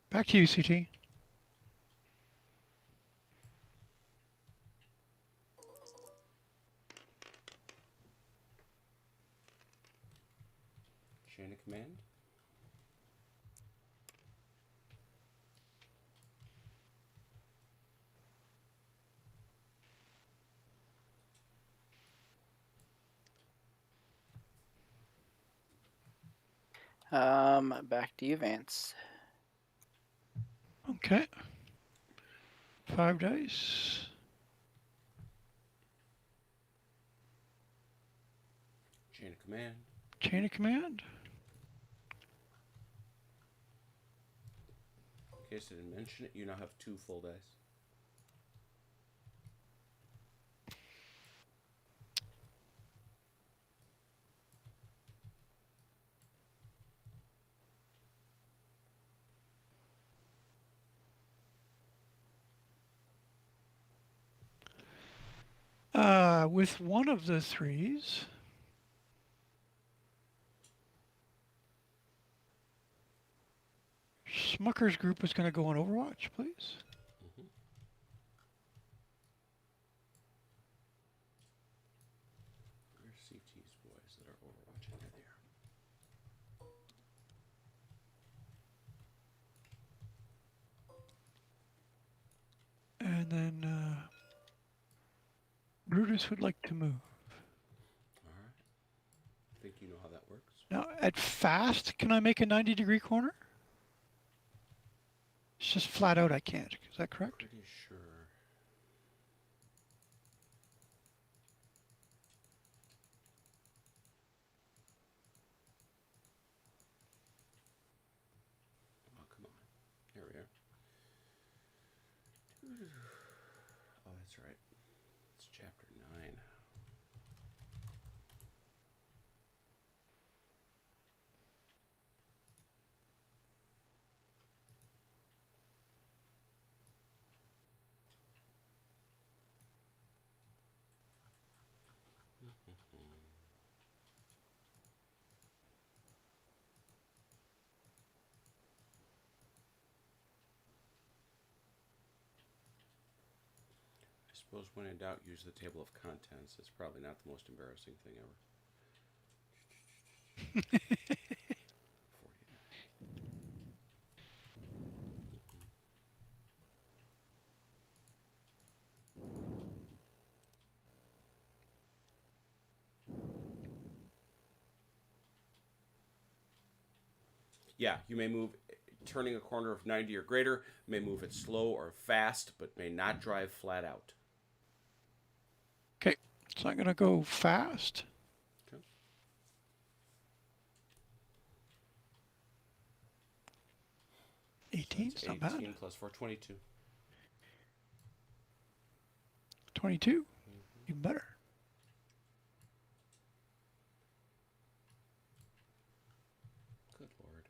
Back to you, CT. Chain of command. Back to you, Vance. Okay. 5 dice. Chain of command. Chain of command. In case I didn't mention it, you now have 2 full dice. With one of the 3s, Smucker's group is going to go on Overwatch, please. Where's CT's boys that are overwatching? There they are. And then Brutus would like to move. All right. I think you know how that works. Now, at fast, can I make a 90-degree corner? It's just flat out I can't. Is that correct? Pretty sure. Oh, come on. Here we are. Oh, that's right. It's chapter 9. I suppose when in doubt, use the table of contents. It's probably not the most embarrassing thing ever. 49. Yeah, you may move, turning a corner of 90 or greater, may move it slow or fast, but may not drive flat out. Okay, so I'm going to go fast. Okay. 18, That's it's not 18 bad. plus 4, 22. 22, even better. Good lord.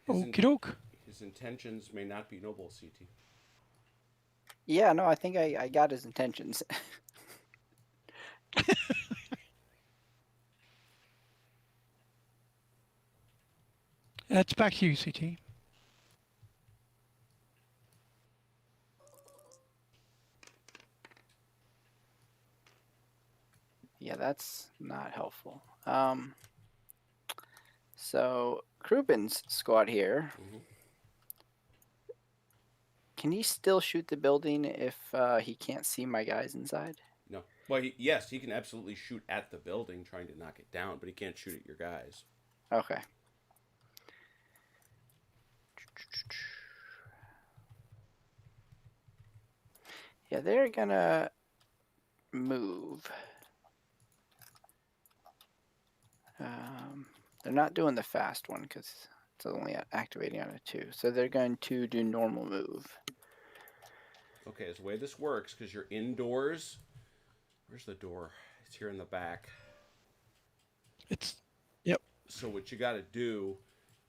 Okie doke. His intentions may not be noble, CT. Yeah, no, I think I got his intentions. That's back to you, CT. Yeah, that's not helpful. So Krupin's squad here. Mhm. Can he still shoot the building if he can't see my guys inside? No. Well, yes, he can absolutely shoot at the building, trying to knock it down, but he can't shoot at your guys. Okay. Yeah, they're gonna move. They're not doing the fast one because it's only activating on a 2. So they're going to do normal move. Okay, the way this works, because you're indoors. Where's the door? It's here in the back. It's, yep. So what you got to do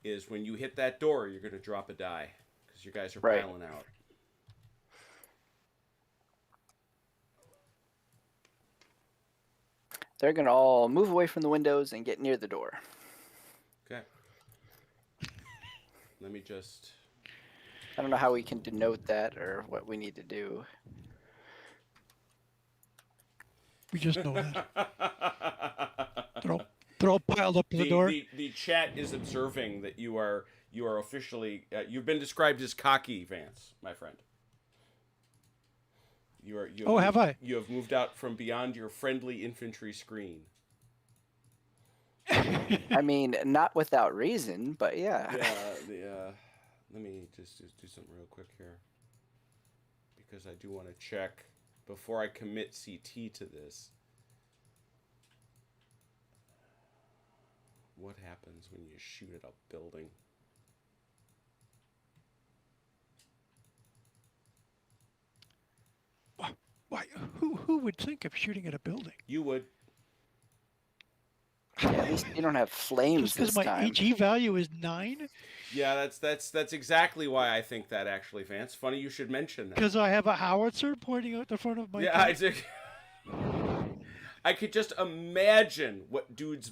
is when you hit that door, you're going to drop a die because your guys are Right. piling out. They're gonna all move away from the windows and get near the door. Okay. Let me just. I don't know how we can denote that or what we need to do. We just know that. They're all piled up to the door. The chat is observing that you are officially you've been described as cocky, Vance, my friend. Have I? You have moved out from beyond your friendly infantry screen. I mean, not without reason, but yeah. Yeah. Let me just do something real quick here, because I do want to check before I commit CT to this. What happens when you shoot at a building? Why? Who would think of shooting at a building? You would. Yeah, at least you don't have flames Just because this my time. HE value is 9? Yeah, that's exactly why I think that, actually, Vance. Funny you should mention that. Because I have a howitzer pointing out the front of my Yeah, tank? I could just imagine what dudes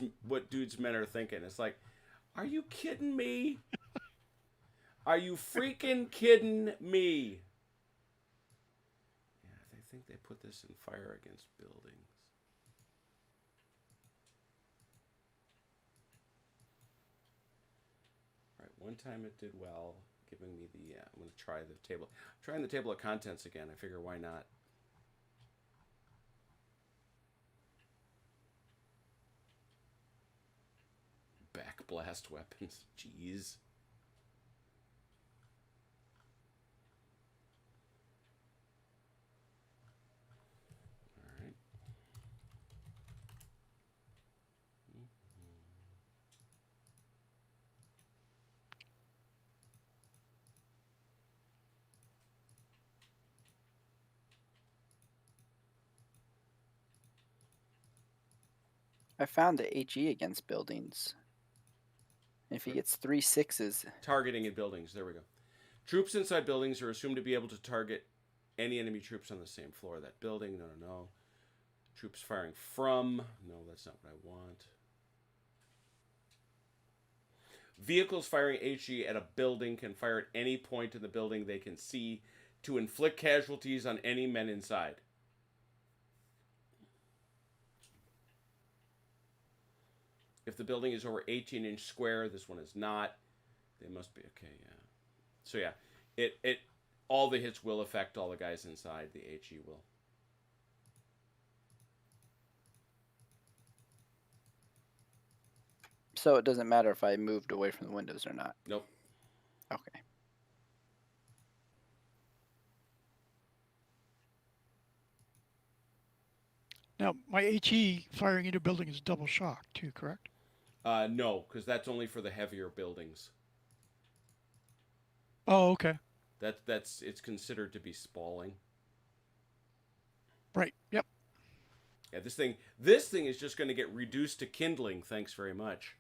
men are thinking. It's like, are you kidding me? Are you freaking kidding me? Yeah, I think they put this in fire against buildings. All right, one time it did well, giving me the. I'm going to try the table. I'm trying the table of contents again. I figure why not. Backblast weapons. Jeez. All right. I found the HE against buildings. If he gets 3 6s, Targeting in buildings. There we go. Troops inside buildings are assumed to be able to target any enemy troops on the same floor of that building. No. Troops firing from. No, that's not what I want. Vehicles firing HE at a building can fire at any point in the building they can see to inflict casualties on any men inside. If the building is over 18-inch square, this one is not. They must be okay. Yeah. So yeah, it all the hits will affect all the guys inside. The HE will. so it doesn't matter if I moved away from the windows or not. Nope. Okay. Now, my HE firing into a building is double shock, too, correct? No, because that's only for the heavier buildings. Oh, okay. It's considered to be spalling. Right, yep. Yeah, this thing is just going to get reduced to kindling. Thanks very much.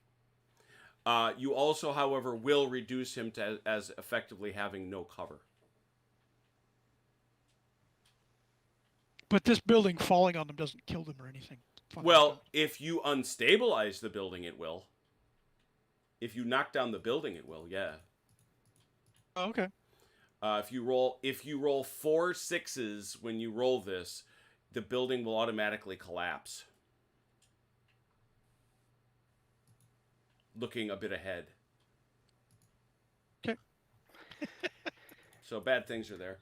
You also, however, will reduce him to as effectively having no cover. But this building falling on them doesn't kill them or anything. Well, if you unstabilize the building, it will. If you knock down the building, it will. Yeah. Oh, okay. If you roll 4 6s when you roll this, the building will automatically collapse. Looking a bit ahead. Okay. So bad things are there.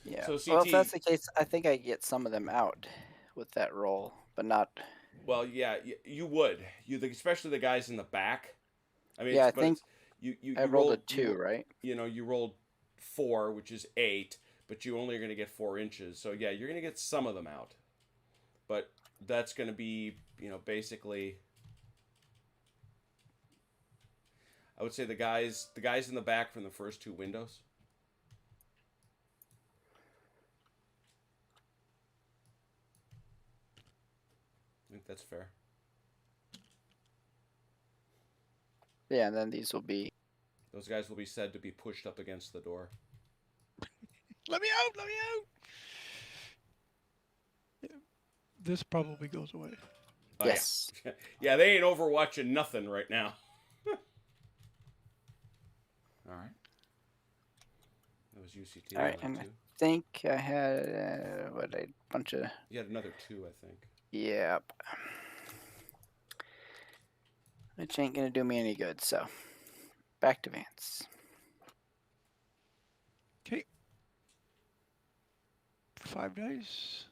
Yeah. So CT, Well, if that's the case, I think I get some of them out with that roll, but not. well, yeah, you would. Especially the guys in the back. I mean, Yeah, I think you I rolled a rolled 2, right? you rolled 4, which is 8, but you only are going to get 4 inches. So yeah, you're going to get some of them out, but that's going to be basically. I would say the guys in the back from the first 2 windows. I think that's fair. Yeah, and then these will be. Those guys will be said to be pushed up against the door. Let me out! Let me out! This probably goes away. Oh, Yes. Yeah. Yeah, they ain't overwatching nothing right now. All right. That was UCT. All right, and I think I had a bunch of. You had another 2, I think. Yep. Which ain't gonna do me any good. So, back to Vance. Okay. 5 dice.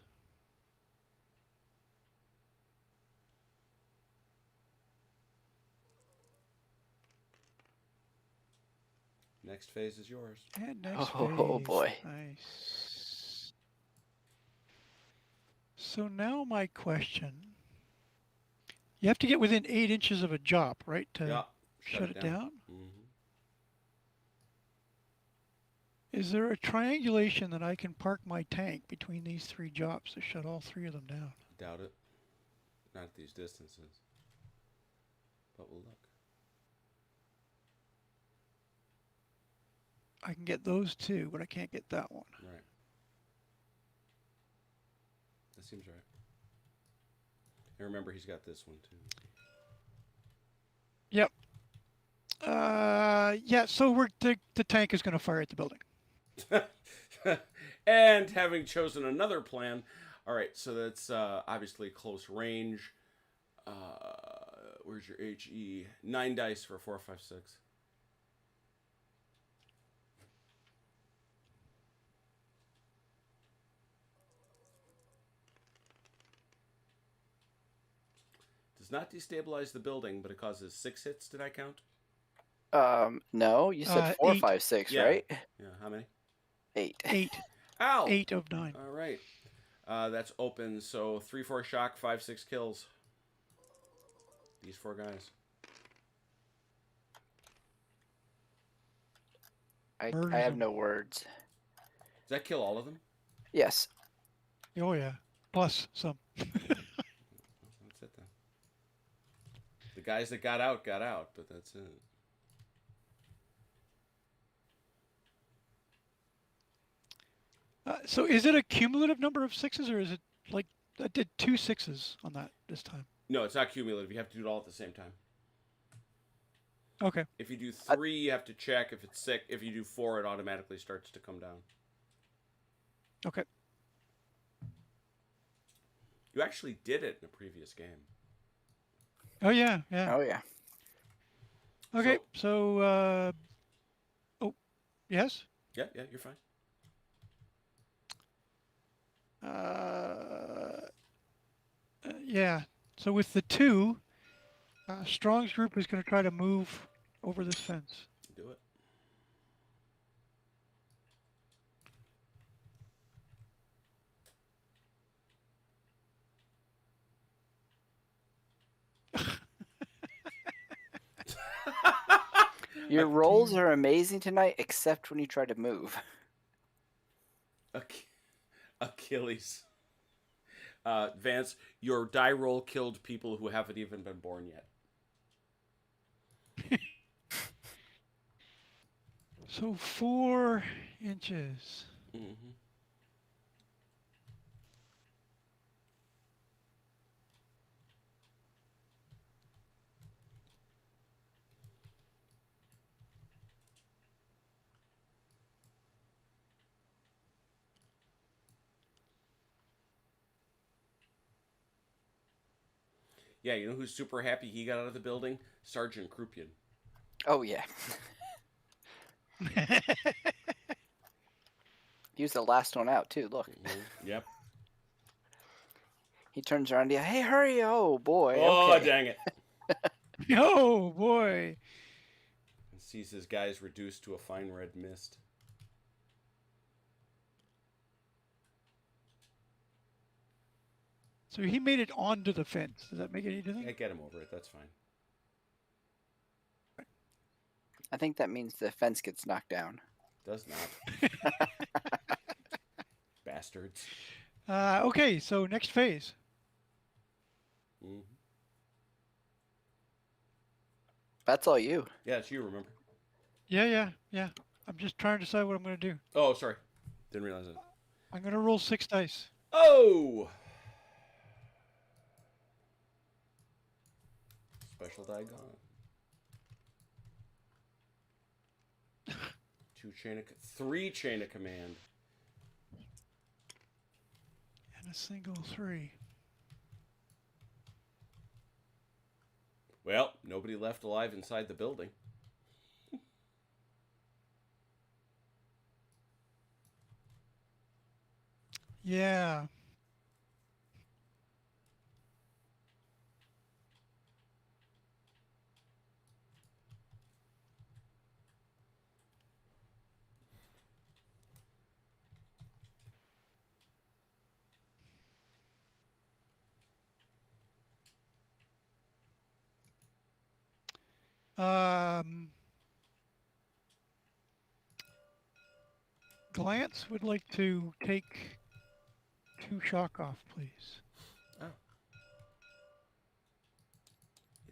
Next phase is yours. And next Oh, phase. boy. Nice. So now my question. You have to get within 8 inches of a job, right? To Yeah. shut it down? Mm-hmm. Is there a triangulation that I can park my tank between these 3 jobs to shut all 3 of them down? Doubt it. Not at these distances. But we'll look. I can get those 2, but I can't get that one. Right. That seems right. And remember, he's got this one too. Yep. Yeah, so the tank is going to fire at the building. And having chosen another plan, all right. So that's obviously close range. Where's your HE? 9 dice for 4, 5, 6. Does not destabilize the building, but it causes 6 hits. Did I count? No, you said 4, 8. 5, 6, Yeah. right? Yeah. How many? 8. 8. Ow! 8 of 9. All right. That's open. So 3, 4 shock, 5, 6 kills. These 4 guys. I Murders have them. no words. Does that kill all of them? Yes. Oh, yeah. Plus some. That's it then. The guys that got out, but that's it. So is it a cumulative number of 6s, or is it like I did 2 6s on that this time? No, it's not cumulative. You have to do it all at the same time. Okay. If you do 3, you have to check. If it's 6, if you do 4, it automatically starts to come down. Okay. You actually did it in a previous game. Oh, yeah. Yeah. Oh, yeah. Okay. So, oh, yes? Yeah, you're fine. Yeah. So with the 2, Strong's group is going to try to move over this fence. Do it. Your rolls are amazing tonight, except when you try to move. Achilles. Vance, your die roll killed people who haven't even been born yet. So 4 inches. Mm-hmm. Yeah, you know who's super happy he got out of the building? Sergeant Krupian. Oh yeah. He was the last one out too. Look, Yep. he turns around. Yeah, hey, hurry! Oh boy. Oh, Okay. dang it. Oh boy. And sees his guys reduced to a fine red mist. So he made it onto the fence. Does that make any difference? Yeah, get him over it. That's fine. I think that means the fence gets knocked down. Does not. Bastards. Okay, so next phase. Mm-hmm. That's all you. Yeah, it's you, remember? Yeah. I'm just trying to decide what I'm going to do. Oh, sorry. Didn't realize it. I'm going to roll 6 dice. Oh! Special die gone. 3 chain of command. And a single 3. Well, nobody left alive inside the building. Yeah. Glance would like to take 2 shock off, please. Oh.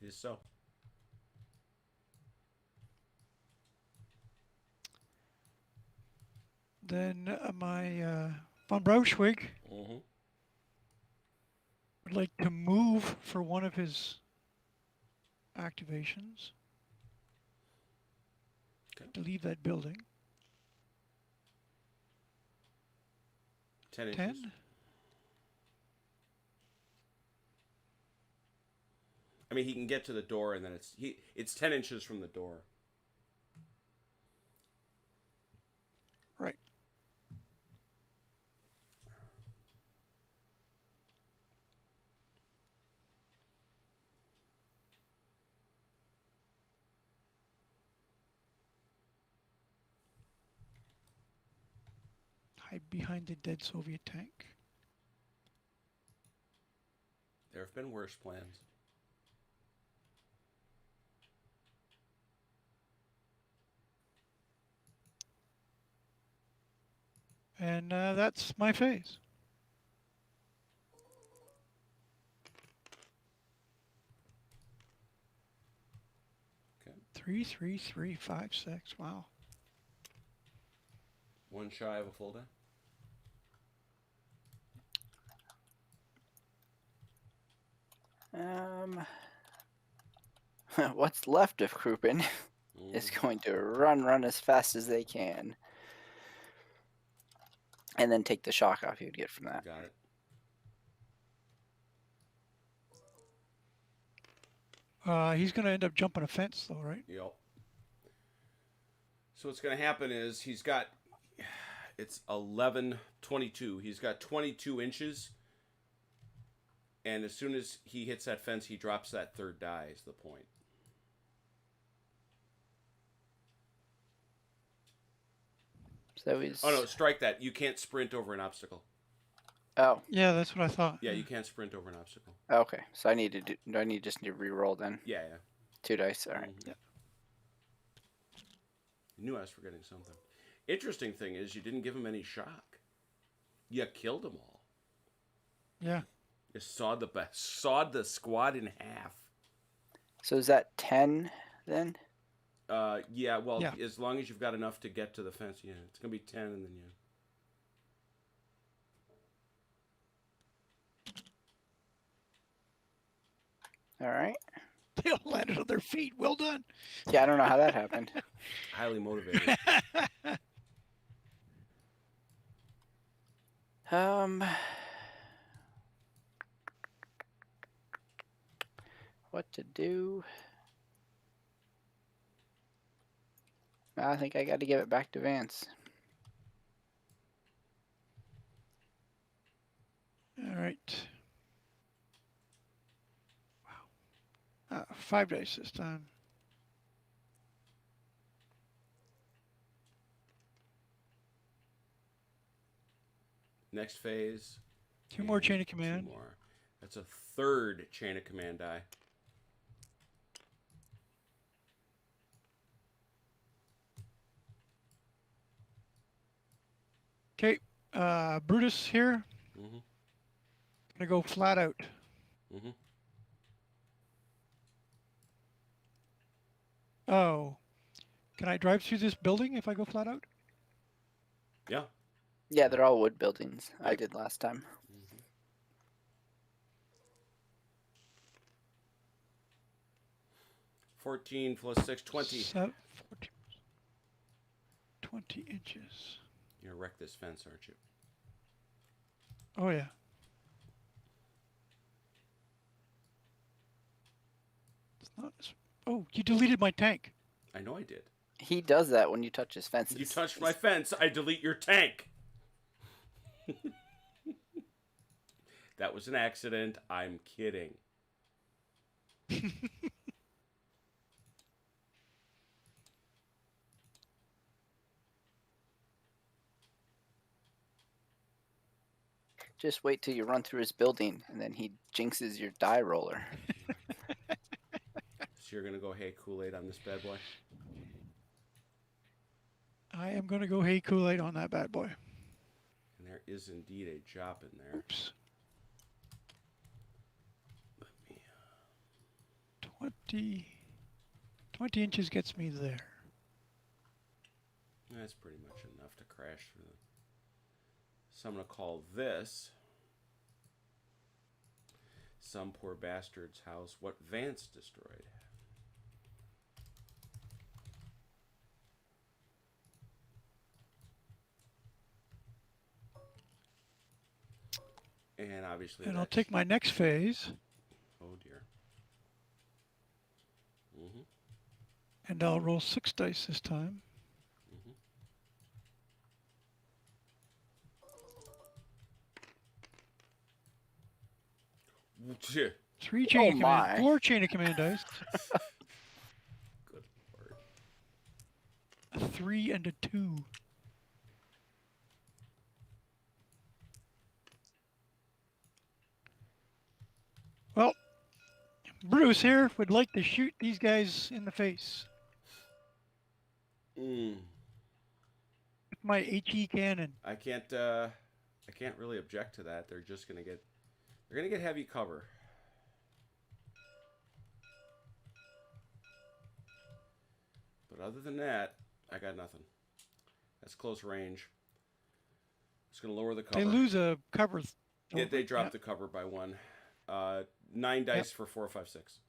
It is so. Then my von Braunschweig Mm-hmm. would like to move for one of his activations. Okay. To leave that building. 10 inches. 10. I mean, he can get to the door, and then it's 10 inches from the door. Right. Hide behind the dead Soviet tank. There have been worse plans. And that's my phase. Okay. 3, 3, 3, 5, 6. Wow. 1 shy of a full die. What's left of Kruppen is going to run as fast as they can. And then take the shock off you'd get from that. Got it. He's going to end up jumping a fence, though, right? Yep. So what's going to happen is it's 11, 22. He's got 22 inches. And as soon as he hits that fence, he drops that 3rd die is the point. So he's... Oh, no, strike that. You can't sprint over an obstacle. Oh, Yeah, that's what I thought. Yeah, you can't sprint over an obstacle. okay. So I need to do... Do I need just need to re-roll then? Yeah. 2 dice. All right. Mhm. You knew I was forgetting something. Interesting thing is you didn't give him any shock. You killed them all. Yeah. You sawed the squad in half. So is that 10 then? Yeah, well, Yeah. as long as you've got enough to get to the fence, yeah. It's going to be 10 and then All right. They all landed on their feet. Well done. Yeah, I don't know how that happened. highly motivated. what to do. I think I got to give it back to Vance. All right. Wow. 5 dice this time. Next phase. 2 more chain of Two command. more. That's a third chain of command die. Okay. Brutus here. Mm-hmm. Gonna go flat out. Mm-hmm. Oh. Can I drive through this building if I go flat out? Yeah. Yeah, they're all wood buildings. I Right. did last time. Mm-hmm. 14 plus 6, 20. 14, 20 inches. You're gonna wreck this fence, aren't you? Oh, yeah. It's not as... Oh, you deleted my tank. I know I did. He does that when you touch his fences. You touched my fence, I delete your tank. That was an accident. I'm kidding. Just wait till you run through his building, and then he jinxes your die roller. So you're gonna go, hey, Kool-Aid on this bad boy? I am gonna go hey Kool-Aid on that bad boy. And there is indeed a job in there. Oops. Let me, 20 inches gets me there. that's pretty much enough to crash through them. So I'm gonna call this some poor bastard's house what Vance destroyed. And obviously And I'll that's- take my next phase, Oh dear. Mm-hmm. and I'll roll 6 dice this time. Mm-hmm. 3 chain of my. command, 4 chain of command dice, Good lord. a 3 and a 2. Well, Bruce here would like to shoot these guys in the face Mm. with my HE cannon. I can't really object to that. They're just gonna get heavy cover. But other than that, I got nothing. That's close range. It's gonna lower the cover. They lose a cover. Yeah, they drop Yep. the cover by 1. 9 dice for 4, 5, 6.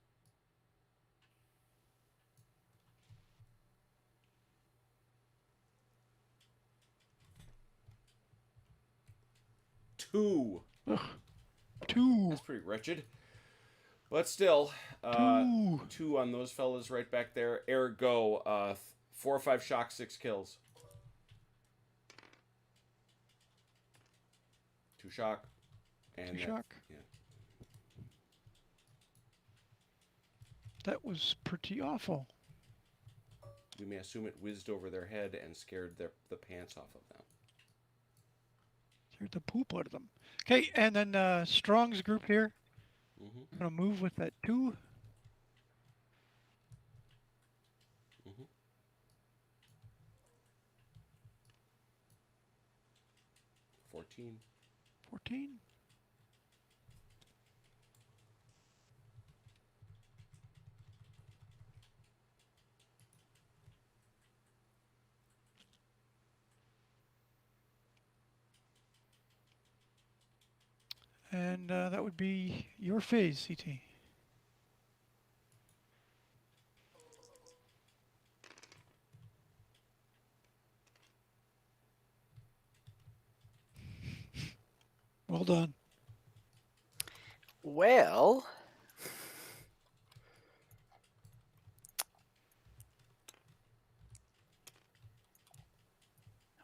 Two. Ugh. 2. That's pretty wretched. But still, 2. 2 on those fellas right back there. Ergo, 4 or 5 shock, 6 kills. 2 shock. And 2 that- shock. Yeah. That was pretty awful. We may assume it whizzed over their head and scared the pants off of them. Scared the poop out of them. Okay, and then Strong's group here. Mm-hmm. I'm gonna move with that 2. Mm-hmm. 14. 14. And that would be your phase, CT. Well done. Well,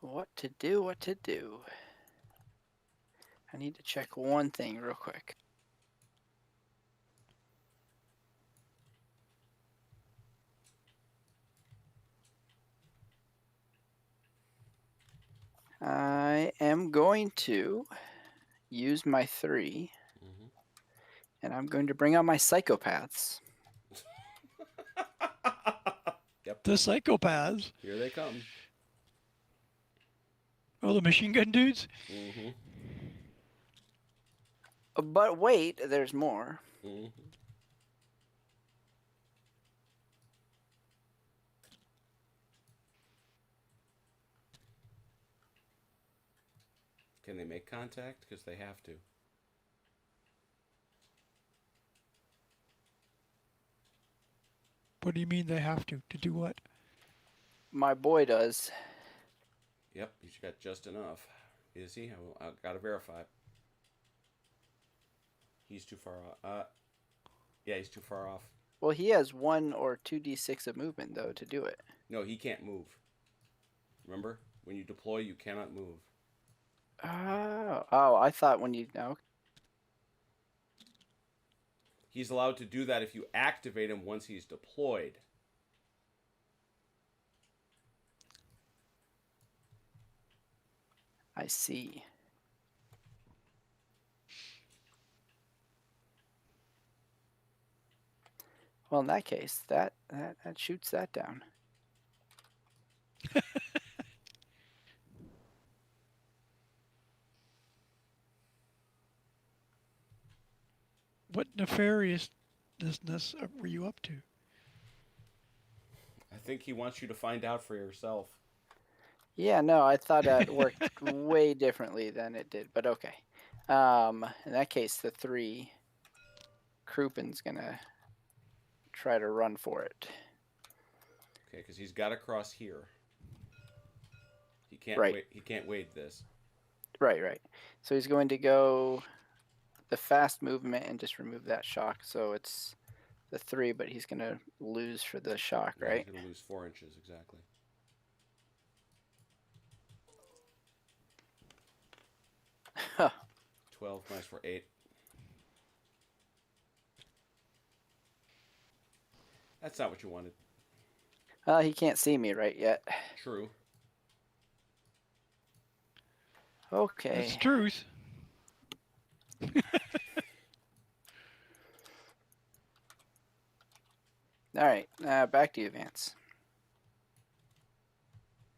What to do, what to do. I need to check one thing real quick. I am going to use my 3, Mhm. and I'm going to bring out my psychopaths. Yep. The psychopaths. Here they come. Oh, the machine gun dudes. Mm-hmm. But wait, there's more. Mm-hmm. Can they make contact? Because they have to. What do you mean they have to? To do what? My boy does. Yep, he's got just enough. Is he? I gotta verify. He's too far off. Yeah, he's too far off. Well, he has 1 or 2d6 of movement, though, to do it. No, he can't move. Remember? When you deploy, you cannot move. Oh, I thought when you... No. He's allowed to do that if you activate him once he's deployed. I see. Well, in that case, that shoots that down. What nefariousness were you up to? I think he wants you to find out for yourself. Yeah, no, I thought that worked way differently than it did, but okay. In that case, the 3, Krupin's gonna try to run for it. Okay, because he's got to cross here. He can't Right. wait. He can't wade this. Right. So he's going to go the fast movement and just remove that shock. So it's the 3, but he's gonna lose for the shock, Yeah, right? he's gonna lose 4 inches exactly. Huh. 12 minus 4, 8. That's not what you wanted. He can't see me right yet. True. Okay. That's the truth. All right. Back to you, Vance.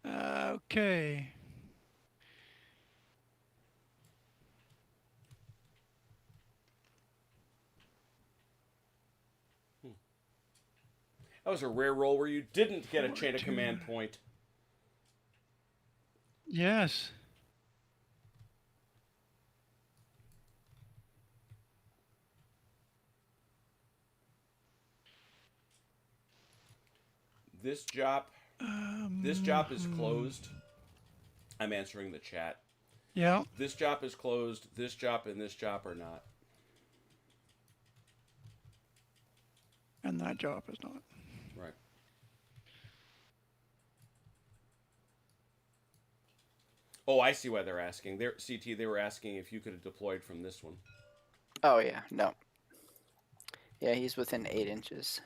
Okay. That was a rare roll where you didn't get a 4, chain of 2. command point. Yes. This job is closed. I'm answering the chat. Yeah. This job is closed. This job and this job are not. And that job is not. Right. Oh, I see why they're asking. CT, they were asking if you could have deployed from this one. Oh yeah, no. Yeah, he's within 8 inches.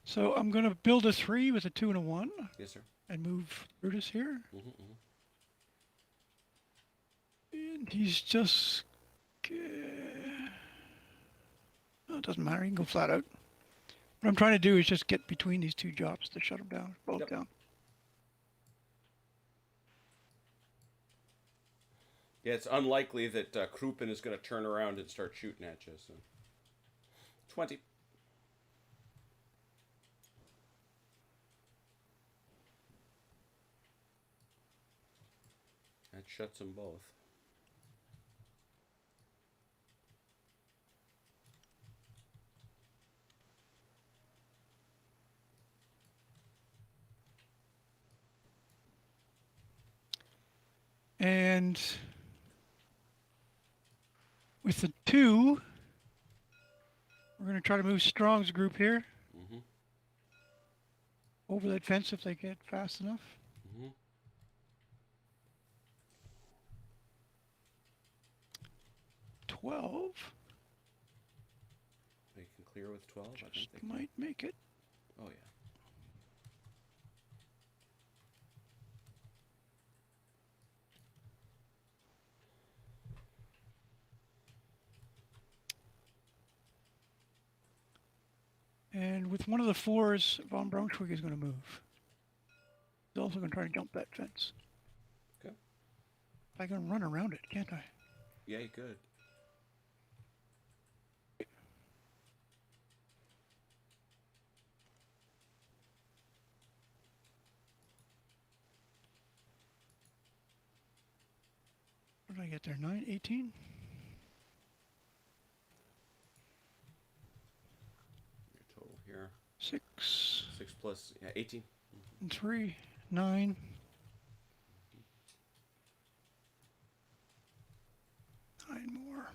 So I'm going to build a 3 with a 2 and a 1 Yes, sir. and move Brutus here. Mm-hmm, mm-hmm. And he's just... oh, it doesn't matter. He can go flat out. What I'm trying to do is just get between these 2 jobs to shut them down. Both Yep. down. Yeah, it's unlikely that Krupin is going to turn around and start shooting at you. So. 20. That shuts them both. And with the 2, we're going to try to move Strong's group here. Mm-hmm. over that fence if they get fast enough. Mm-hmm. 12. They can clear with 12. I think Just they can. might make it. Oh yeah. And with one of the 4s, von Braunschweig is going to move. He's also going to try to jump that fence. Okay. I can run around it, can't I? Yeah, you could. What did I get there? 9, 18? Your total here. 6 6 plus 18. and 3, 9. Nine more.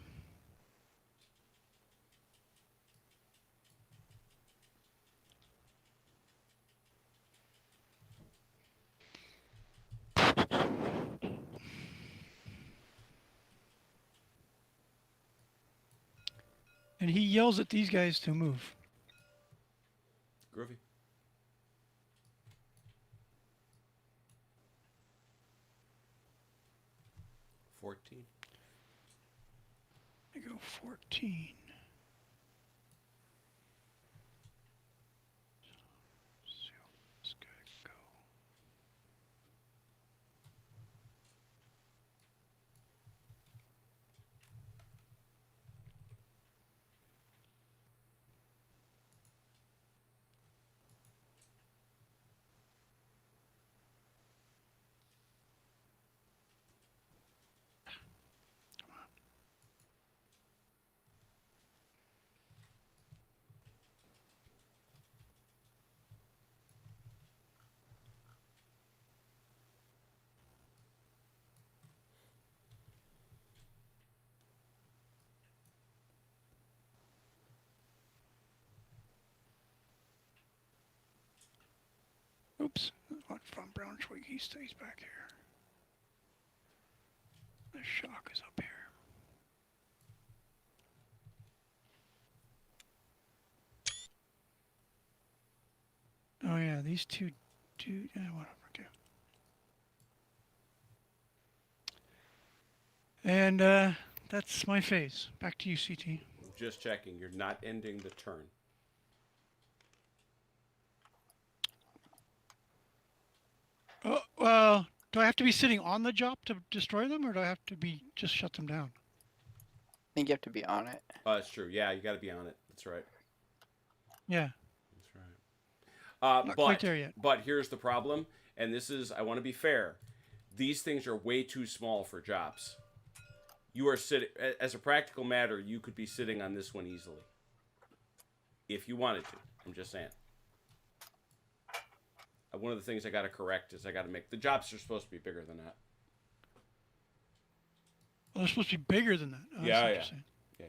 And he yells at these guys to move. Groovy. $14. I go 14. See how this guy go. Oops. What from Braunschweig? He stays back here. The shock is up here. Oh yeah, these two do whatever. Okay. And that's my phase. Back to you, CT. Just checking. You're not ending the turn. Oh, well, do I have to be sitting on the job to destroy them, or do I have to be just shut them down? I think you have to be on it. Oh, that's true. Yeah, you got to be on it. That's right. Yeah. That's right. Not quite there yet. But here's the problem, and this is, I want to be fair. These things are way too small for jobs. You are sitting, as a practical matter, you could be sitting on this one easily. If you wanted to. I'm just saying. One of the things I got to correct is I got to make, the jobs are supposed to be bigger than that. Well, they're supposed to be bigger than that. Oh, Yeah, I see what yeah. you're saying. Yeah.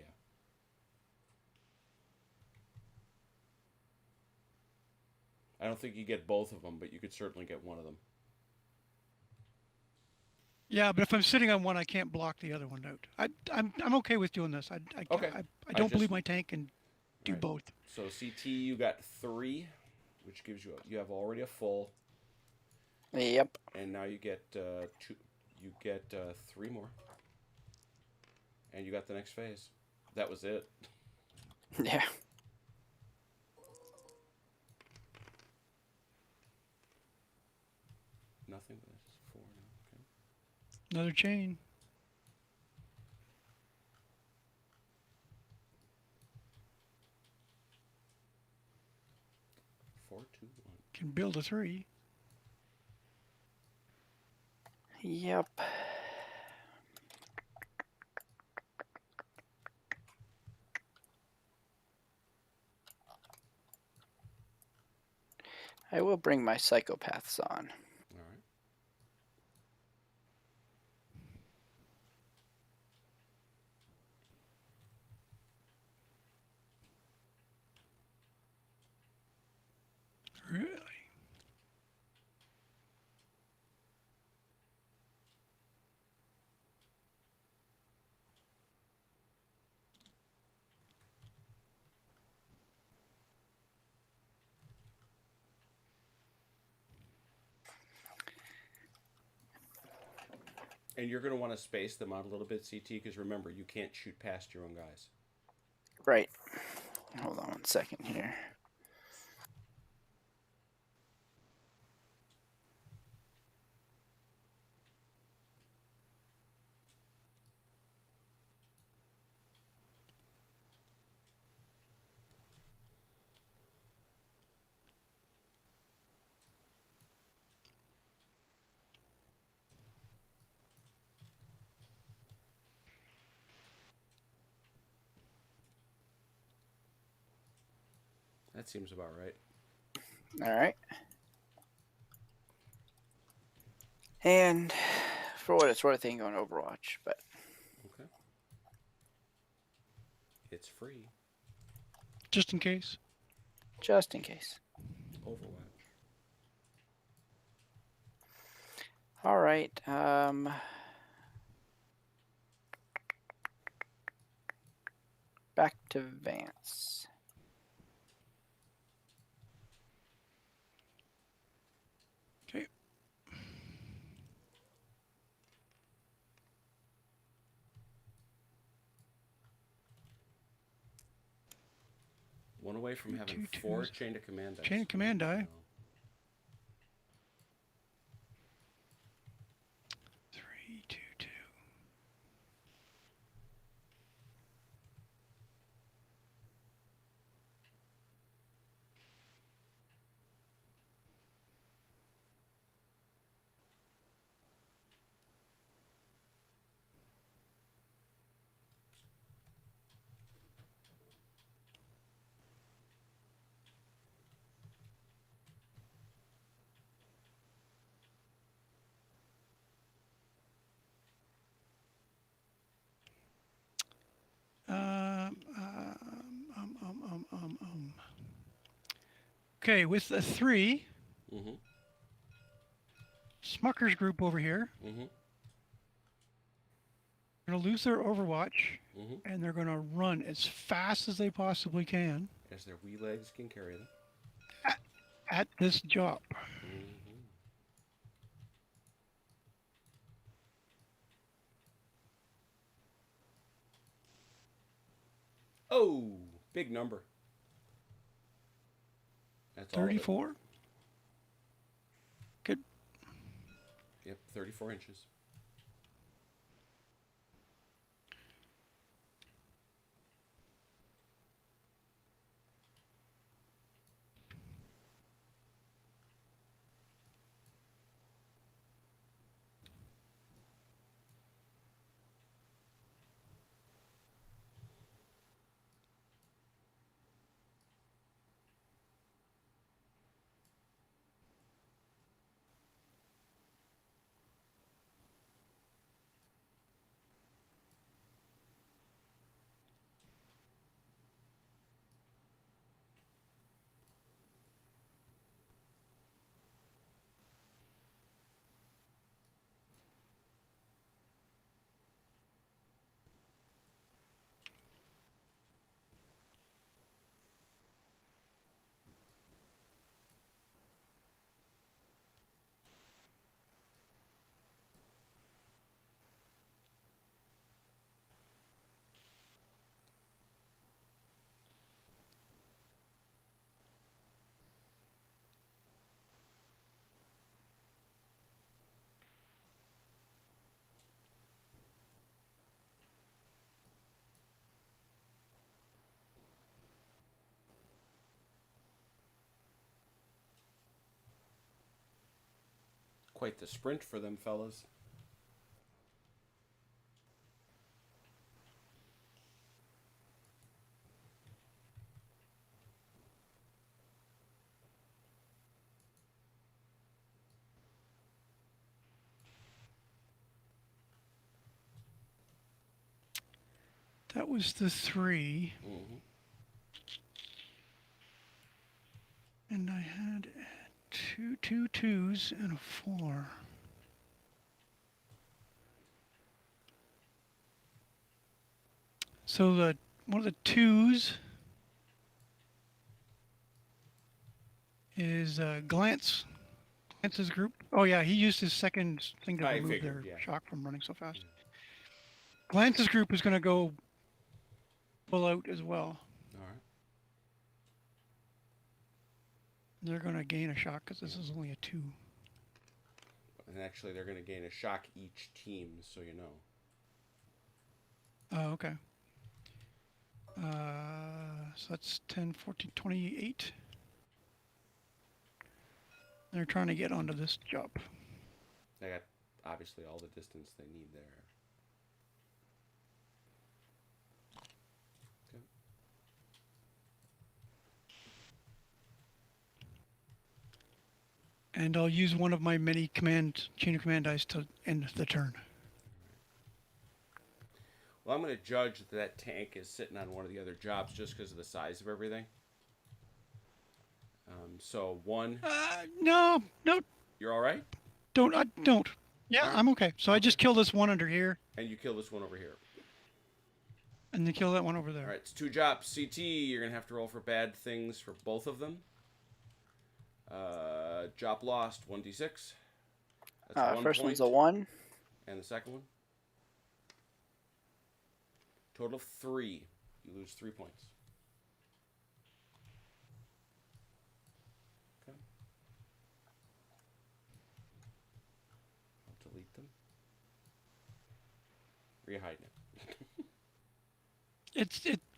I don't think you get both of them, but you could certainly get one of them. Yeah, but if I'm sitting on one, I can't block the other one out. I'm okay with doing this. Okay. I don't believe just- my tank can do Right. both. So CT, you got 3, which gives you, you have already a full, Yep. and now you get 2, you get 3 more. And you got the next phase. That was it. Yeah. Nothing, but that's 4 now. Okay. Another chain. Four, 2, 1. Can build a 3. Yep. I will bring my psychopaths on. All right. Really? And you're going to want to space them out a little bit, CT, because remember, you can't shoot past your own guys. Right. Hold on 1 second here. That seems about right. All right. And for what it's worth, I ain't going Overwatch, but Okay. It's free. Just in case. just in case. Overwatch. All right. Back to Vance. Okay. One away from having Two 4 twos. chain of command dice. Chain of command die. Wow. 3, 2, 2. Okay, with the 3, Mm-hmm. Smucker's group over here, Mm-hmm. going to lose their Overwatch, Mm-hmm. and they're going to run as fast as they possibly can As their wee legs can carry them. at this job. Mm-hmm. Oh, big number. That's all of it. 34. Good. Yep, 34 inches. Quite the sprint for them fellas. That was the 3. Mm-hmm. And I had 2 twos and a 4. So one of the 2s is glance Lance's group. Oh yeah, he used his second thing to I remove figured, their yeah. shock from running so fast. Lance's group is going to go full out as well. All right. They're going to gain a shock because this is only a 2. And actually, they're going to gain a shock each team, so you know. Oh, okay. So that's 10, 14, 28. They're trying to get onto this job. They got obviously all the distance they need there. Okay. And I'll use one of my many chain of command dice to end the turn. Well, I'm going to judge that that tank is sitting on one of the other jobs just because of the size of everything. So 1. No, You're all right? don't. Yeah, Alright. I'm okay. So I just kill this one under here, And you kill this one over here. and then kill that one over there. All right, it's 2 jobs. CT, you're going to have to roll for bad things for both of them. Job lost, 1d6. That's 1 First point. one's a 1. And the second one? Total of 3. You lose 3 points. Okay. I'll delete them. Where are you hiding it?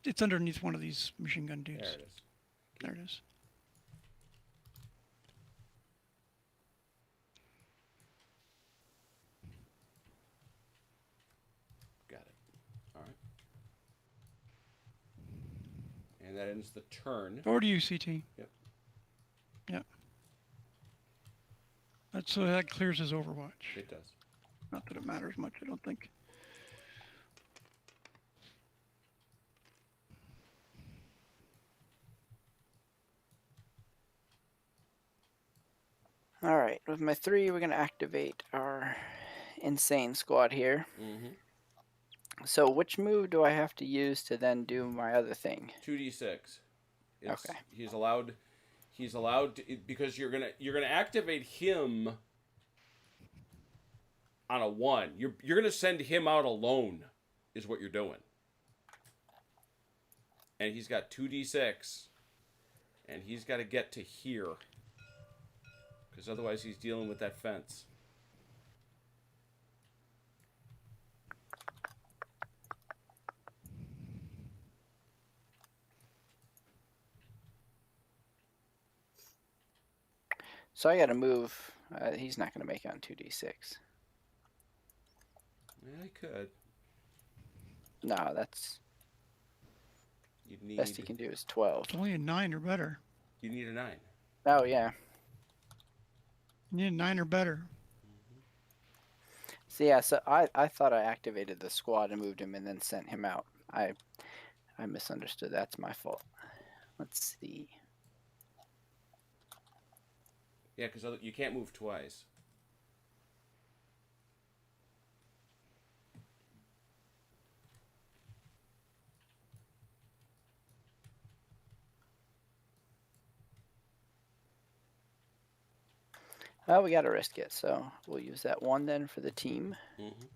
It's underneath one of these machine gun dudes. There it is. There it is. Got it. All right. And that ends the turn. Over to you, CT. Yep. Yep. So that clears his Overwatch. It does. Not that it matters much, I don't think. All right, with my 3, we're going to activate our insane squad here. Mm-hmm. So which move do I have to use to then do my other thing? 2d6. Okay. He's allowed to, because you're gonna activate him on a 1. You're gonna send him out alone, is what you're doing. And he's got 2d6, and he's got to get to here, because otherwise he's dealing with that fence. So I got to move. He's not going to make it on 2d6. Yeah, he could. No, that's You'd need. best he can do is 12. It's only a 9 or better. You need a 9. Oh yeah. You need a 9 or better. So yeah, so I thought I activated the squad and moved him and then sent him out. I misunderstood. That's my fault. Let's see. Yeah, because you can't move twice. Oh, we got to risk it, so we'll use that 1 then for the team. Mm-hmm.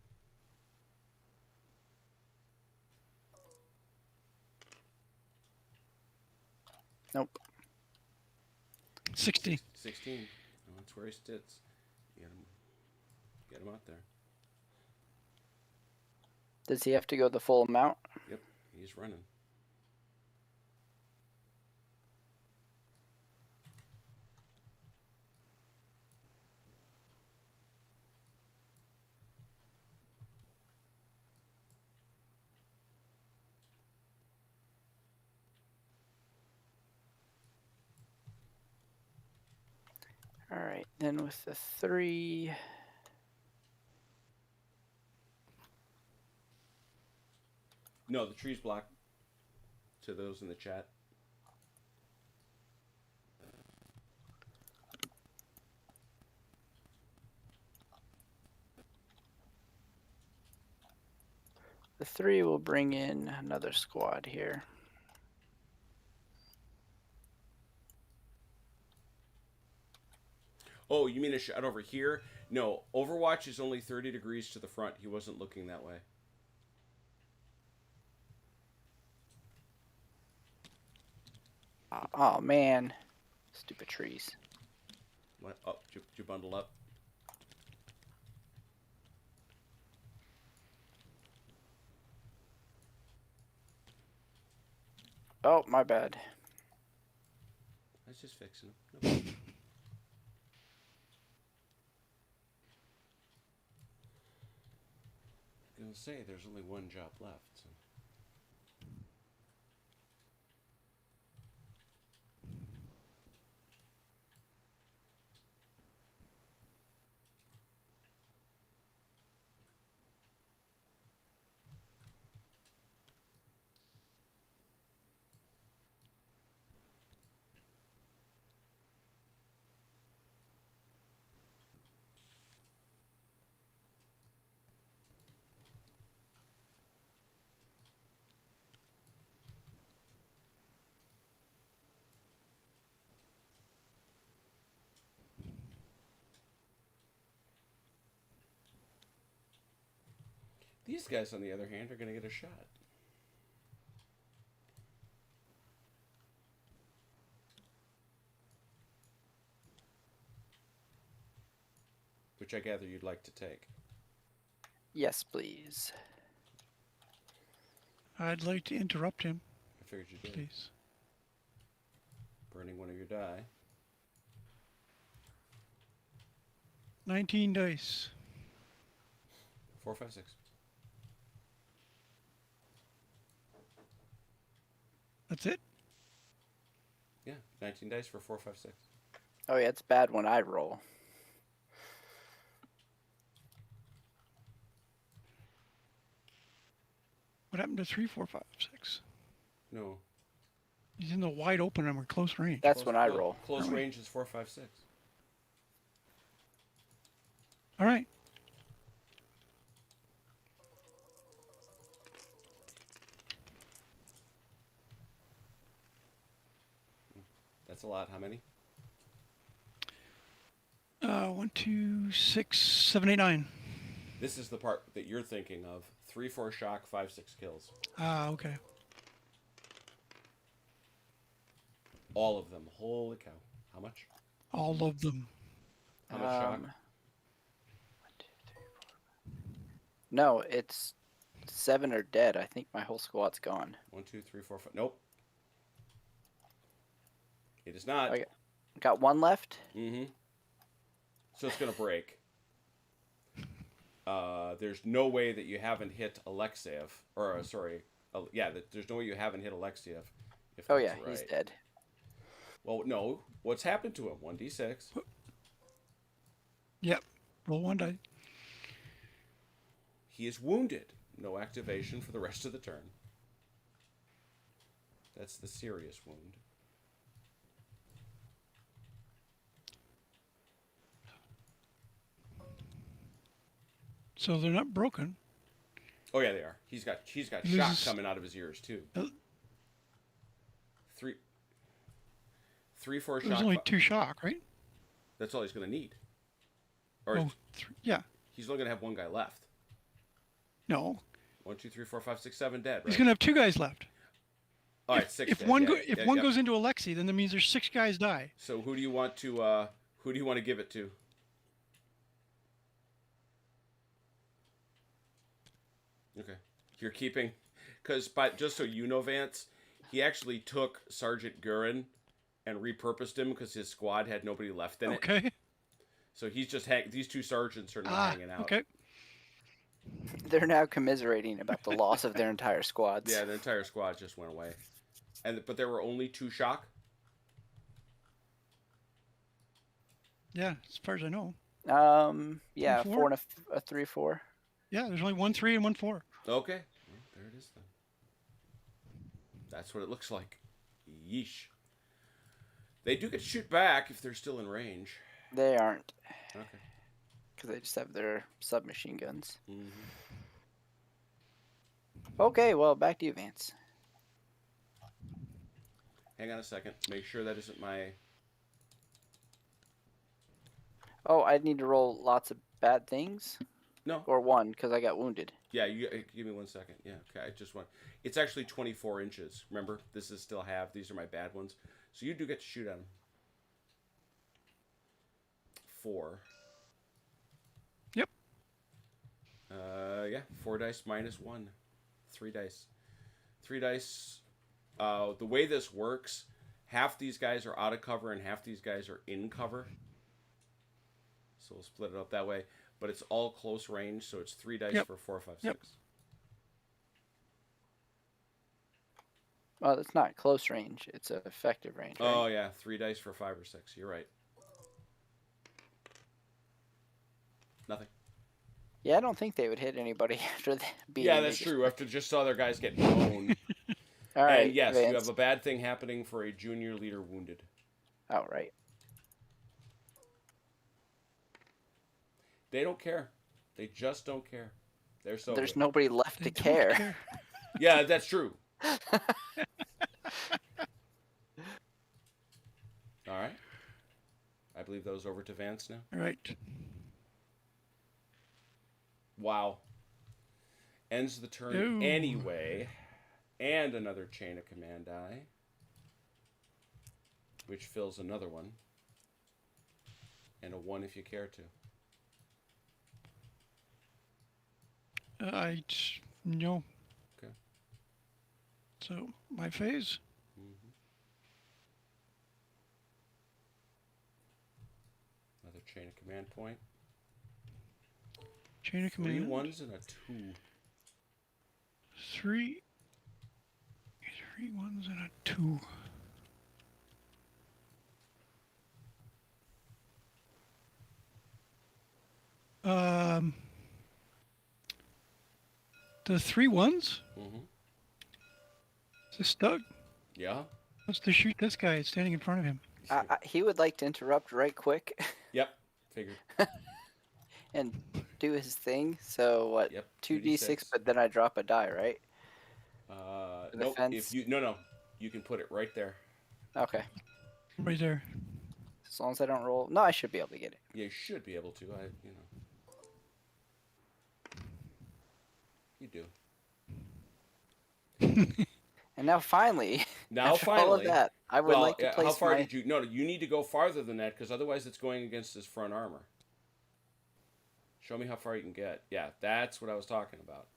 Nope. 60. 16. Oh, that's where he sits. Get him out there. Does he have to go the full amount? Yep, he's running. All right, then with the 3. No, the tree's blocked. To those in the chat. The 3 will bring in another squad here. Oh, you mean a shot over here? No, Overwatch is only 30 degrees to the front. He wasn't looking that way. Oh man, stupid trees. What? Oh, did you bundle up? Oh, my bad. I was just fixing them. No problem. I was gonna say there's only one job left. So. These guys, on the other hand, are gonna get a shot. Which I gather you'd like to take. Yes, please. I'd like to interrupt him, I figured you did. please. Burning one of your die. 19 dice. 4, 5, 6. That's it? Yeah, 19 dice for 4, 5, 6. Oh yeah, it's bad when I roll. What happened to 3, 4, 5, 6? No. He's in the wide open and we're close range. That's when I roll. Close Alright. range is 4, 5, 6. All right. That's a lot. How many? 1, 2, 6, 7, 8, 9. This is the part that you're thinking of. 3, 4 shock, 5, 6 kills. Ah, okay. All of them. Holy cow. How much? All of them. How much shock? 1, 2, 3, 4. No, it's 7 are dead. I think my whole squad's gone. 1, 2, 3, 4, 5. Nope. It is not. Okay. Got 1 left. Mm-hmm. So it's going to break. There's no way that you haven't hit Alexeyev. Or, sorry. There's no way you haven't hit Alexeyev. If Oh that's yeah, right. he's dead. Well, no. What's happened to him? 1d6. Yep. Roll 1 die. He is wounded. No activation for the rest of the turn. That's the serious wound. So they're not broken. Oh yeah, they are. He's got He shock loses- coming out of his ears too. Uh, 3, 4 There's shock. only 2 shock, right? That's all he's going to need. Or Oh, 3, yeah. he's only going to have one guy left. No. 1, 2, 3, 4, 5, 6, 7 dead. He's Right? going to have 2 guys left. All right, 6 If dead. one Yeah, if yeah, one yeah. goes into Alexei, then that means there's 6 guys die. So who do you want to give it to? Okay, you're keeping, because just so you know, Vance, he actually took Sergeant Gurin and repurposed him because his squad had nobody left in it. Okay. So he's just these 2 sergeants are now hanging out. Okay. They're now commiserating about the loss of their entire squads. Yeah, the entire squad just went away, but there were only 2 shock. Yeah, as far as I know. Yeah, 3, 4 and a 3, 4. Yeah, there's only 1, 3 and 1, 4. Okay, well, there it is then. That's what it looks like. Yeesh. They do get to shoot back if they're still in range. They aren't, Okay. because they just have their submachine guns. Mm-hmm. Okay, well, back to you, Vance. Hang on a second. Make sure that isn't my... Oh, I need to roll lots of bad things? No. Or one, because I got wounded. Yeah, you give me 1 second. Yeah, okay. I just want. It's actually 24 inches. Remember, this is still half. These are my bad ones. So you do get to shoot at them. 4. Yep. Yeah, 4 dice minus 1. 3 dice. 3 dice. The way this works, half these guys are out of cover and half these guys are in cover. So we'll split it up that way. But it's all close range, so it's 3 dice Yep. for 4, 5, 6. Yep. Well, it's not close range. It's an effective range, right? Oh, yeah. 3 dice for 5 or 6. You're right. Nothing. Yeah, I don't think they would hit anybody after being. Yeah, that's true. After just saw their guys get blown. All right. And yes, you Vance. have a bad thing happening for a junior leader wounded. Oh, right. They don't care. They just don't care. They're so There's good. nobody left They to don't care. Yeah, that's true. All right. I believe those over to Vance now. All right. Wow. Ends the turn Ooh. anyway. And another chain of command die. Which fills another one. And a 1 if you care to. No. Okay. So my phase. Another chain of command point. Chain of 3 command. 1s and a 2. 3 1s and a 2. The 3 1s? Mm-hmm. Is this Doug? Yeah. Let's just shoot this guy standing in front of him. He would like to interrupt right quick Yep. Figured. and do his thing. So what? Yep. 2d6, but then I drop a die, right? The Nope. fence? If you no, you can put it right there. Okay. Right there. As long as I don't roll. No, I should be able to get it. Yeah, you should be able to. You do. And now finally, Now after all of finally. that, I would like to yeah, place how far my... did you? No, you need to go farther than that because otherwise it's going against his front armor. Show me how far you can get. Yeah, that's what I was talking about.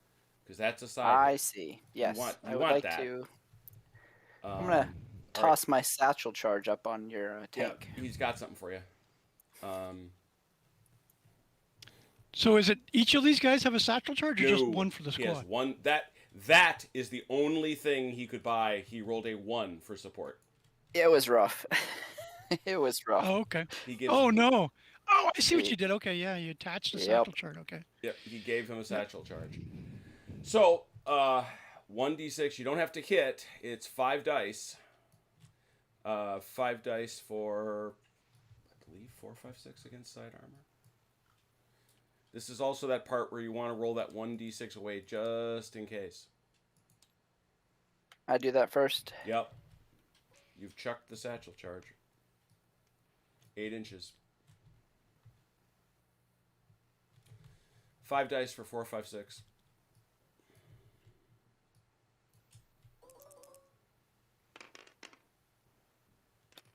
Because that's a side. I hit. see. Yes. You I would want like that. to... I'm Um, going to all right. toss my satchel charge up on your tank. Yeah, he's got something for you. So is it each of these guys have a satchel charge or just No, one for the He has squad? one. That is the only thing he could buy. He rolled a 1 for support. It was rough. It was rough. Oh, okay. He gives. Oh, no. Oh, I see what you did. Okay, yeah, you attached the Yep. satchel charge. Okay. Yep, he gave him a satchel charge. So, 1d6. You don't have to hit. It's 5 dice. 5 dice for, I believe, 4, 5, 6 against side armor. This is also that part where you want to roll that 1d6 away just in case. I do that first. Yep. You've chucked the satchel charge. 8 inches. 5 dice for 4, 5, 6.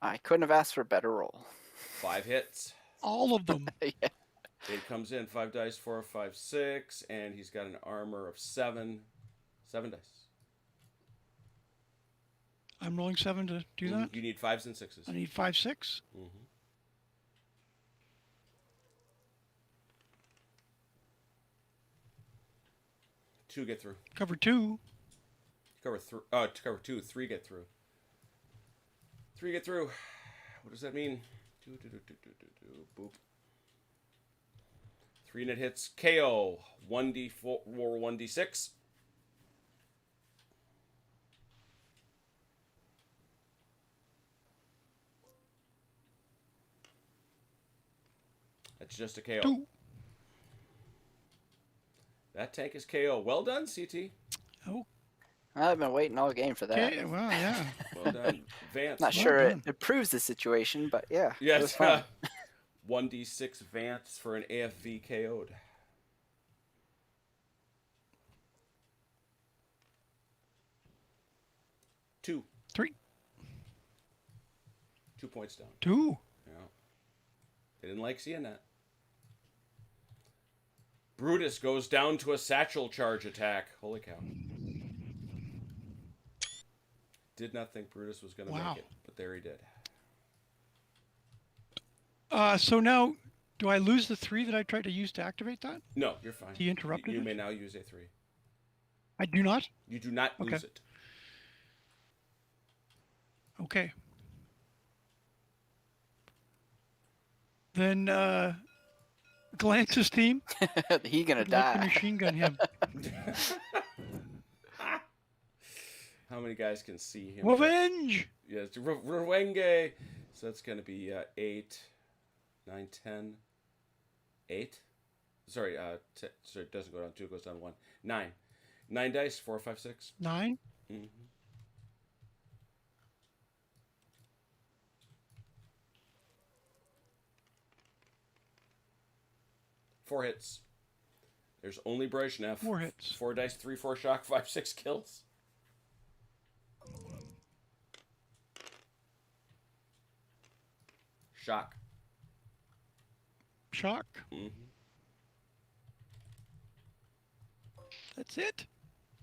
I couldn't have asked for a better roll. 5 hits. All of them. Yeah. It comes in 5 dice, 4, 5, 6, and he's got an armor of 7. 7 dice. I'm rolling 7 to do that. You need 5s and 6s. I need 5, 6. Mm-hmm. Two get through. Cover 2. Cover 2. 3 get through. 3 get through. What does that mean? Boop. 3 and it hits. KO. 1d4 or 1d6. That's just a KO. 2. That tank is KO. Well done, CT. Oh, I've been waiting all game for that. okay. Well, yeah. Well done, Vance. Not Well sure it done. improves the situation, but yeah. It was Yes. fun. 1d6 Vance for an AFV KO'd. Two. 3. 2 points down. 2. Yeah. They didn't like seeing that. Brutus goes down to a satchel charge attack. Holy cow. Did not think Brutus was going to Wow. make it, but there he did. So now, do I lose the 3 that I tried to use to activate that? No, you're fine. He interrupted You it? may now use a 3. I do not? You do not lose Okay. it. Okay. Then, Glance's team. He gonna I'd like to die. machine gun him. How many guys can see him? Revenge! Yes, Rwenge. So that's going to be 8, 9, 10, 8. Sorry, sorry, it doesn't go down 2, it goes down 1. 9. 9 dice, 4, 5, 6. 9. Mm-hmm. Four hits. There's only Brezhnev. 4 hits. 4 dice, 3, 4 shock, 5, 6 kills. Shock. Shock. Mm-hmm. That's it.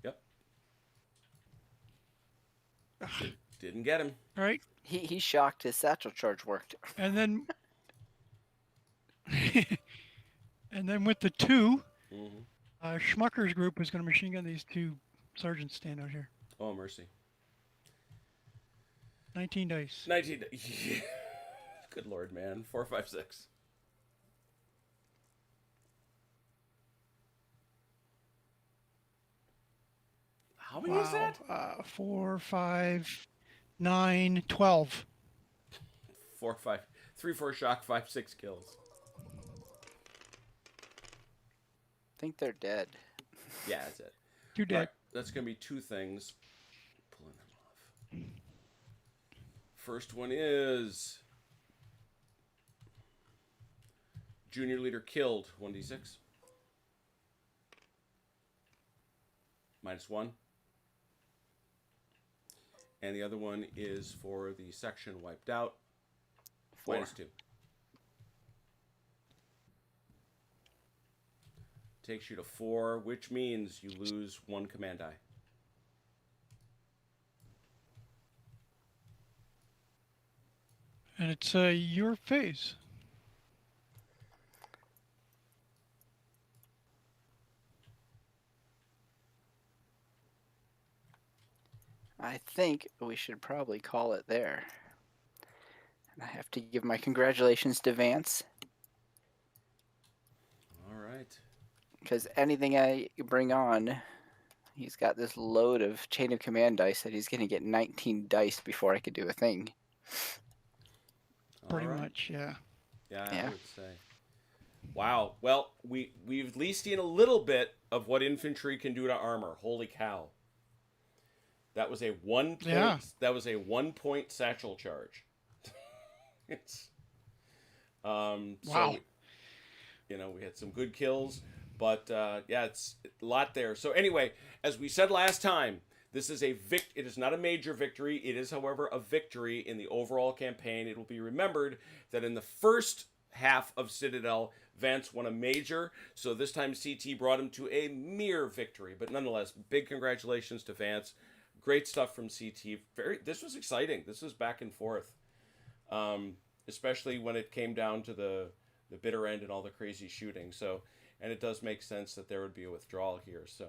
Yep. Ugh. Didn't get him. All right. He shocked his satchel charge worked. And then... and then with the 2, Mm-hmm. Schmucker's group is going to machine gun these 2 sergeants stand out here. Oh, mercy. 19 dice. 19. Yeah. Good lord, man. 4, 5, 6. How many is that? 4, 5, 9, 12. 4, 5. 3, 4 shock, 5, 6 kills. I think they're dead. Yeah, that's it. 2 dead. Right, that's going to be 2 things. Pulling them off. First one is junior leader killed. 1d6. -1. And the other one is for the section wiped out. 4. -2. Takes you to 4, which means you lose 1 command die. And it's your phase. I think we should probably call it there. And I have to give my congratulations to Vance, All right. because anything I bring on, he's got this load of chain of command dice that he's going to get 19 dice before I could do a thing. Pretty All right. much, yeah. Yeah, Yeah. I would say. Wow. Well, we've at least seen a little bit of what infantry can do to armor. Holy cow. That was a 1 point. Yeah. That was a 1 point satchel charge. It's Wow. So, you know, we had some good kills, but yeah, it's a lot there. So anyway, as we said last time, this is it is not a major victory. It is, however, a victory in the overall campaign. It will be remembered that in the first half of Citadel, Vance won a major, so this time CT brought him to a mere victory. But nonetheless, big congratulations to Vance. Great stuff from CT. This was exciting. This was back and forth, especially when it came down to the bitter end and all the crazy shooting. So, and it does make sense that there would be a withdrawal here. So,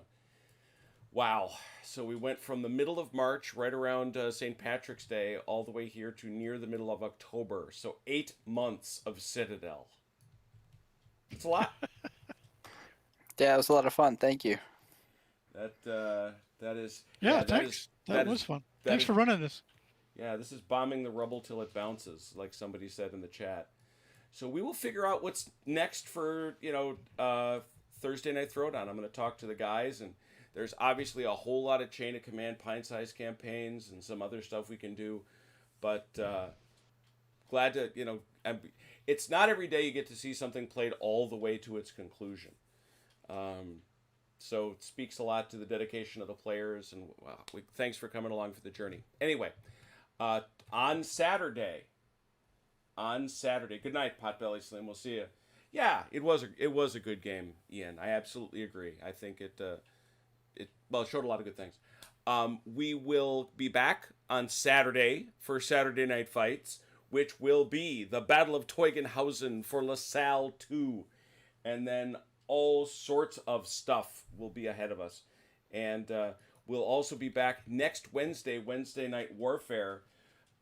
wow. So we went from the middle of March, right around St. Patrick's Day, all the way here to near the middle of October. So 8 months of Citadel. It's a lot. Yeah, it was a lot of fun. Thank you. That is. Yeah, that thanks. is- that is- was fun. that Thanks is- for running this. Yeah, this is bombing the rubble till it bounces, like somebody said in the chat. So we will figure out what's next for, Thursday Night Throwdown. I'm going to talk to the guys, and there's obviously a whole lot of chain of command pint-sized campaigns and some other stuff we can do. But glad to, it's not every day you get to see something played all the way to its conclusion. So it speaks a lot to the dedication of the players, and thanks for coming along for the journey. Anyway, on Saturday, good night, Potbelly Slim. We'll see you. Yeah, it was a good game, Ian. I absolutely agree. I think it showed a lot of good things. We will be back on Saturday for Saturday Night Fights, which will be the Battle of Teugenhausen for LaSalle 2. And then all sorts of stuff will be ahead of us. And we'll also be back next Wednesday, Wednesday Night Warfare,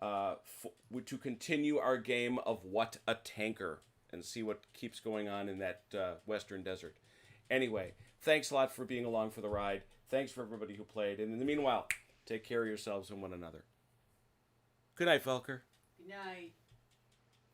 to continue our game of What a Tanker and see what keeps going on in that Western Desert. Anyway, thanks a lot for being along for the ride. Thanks for everybody who played. And in the meanwhile, take care of yourselves and one another. Good night, Felker. Good night.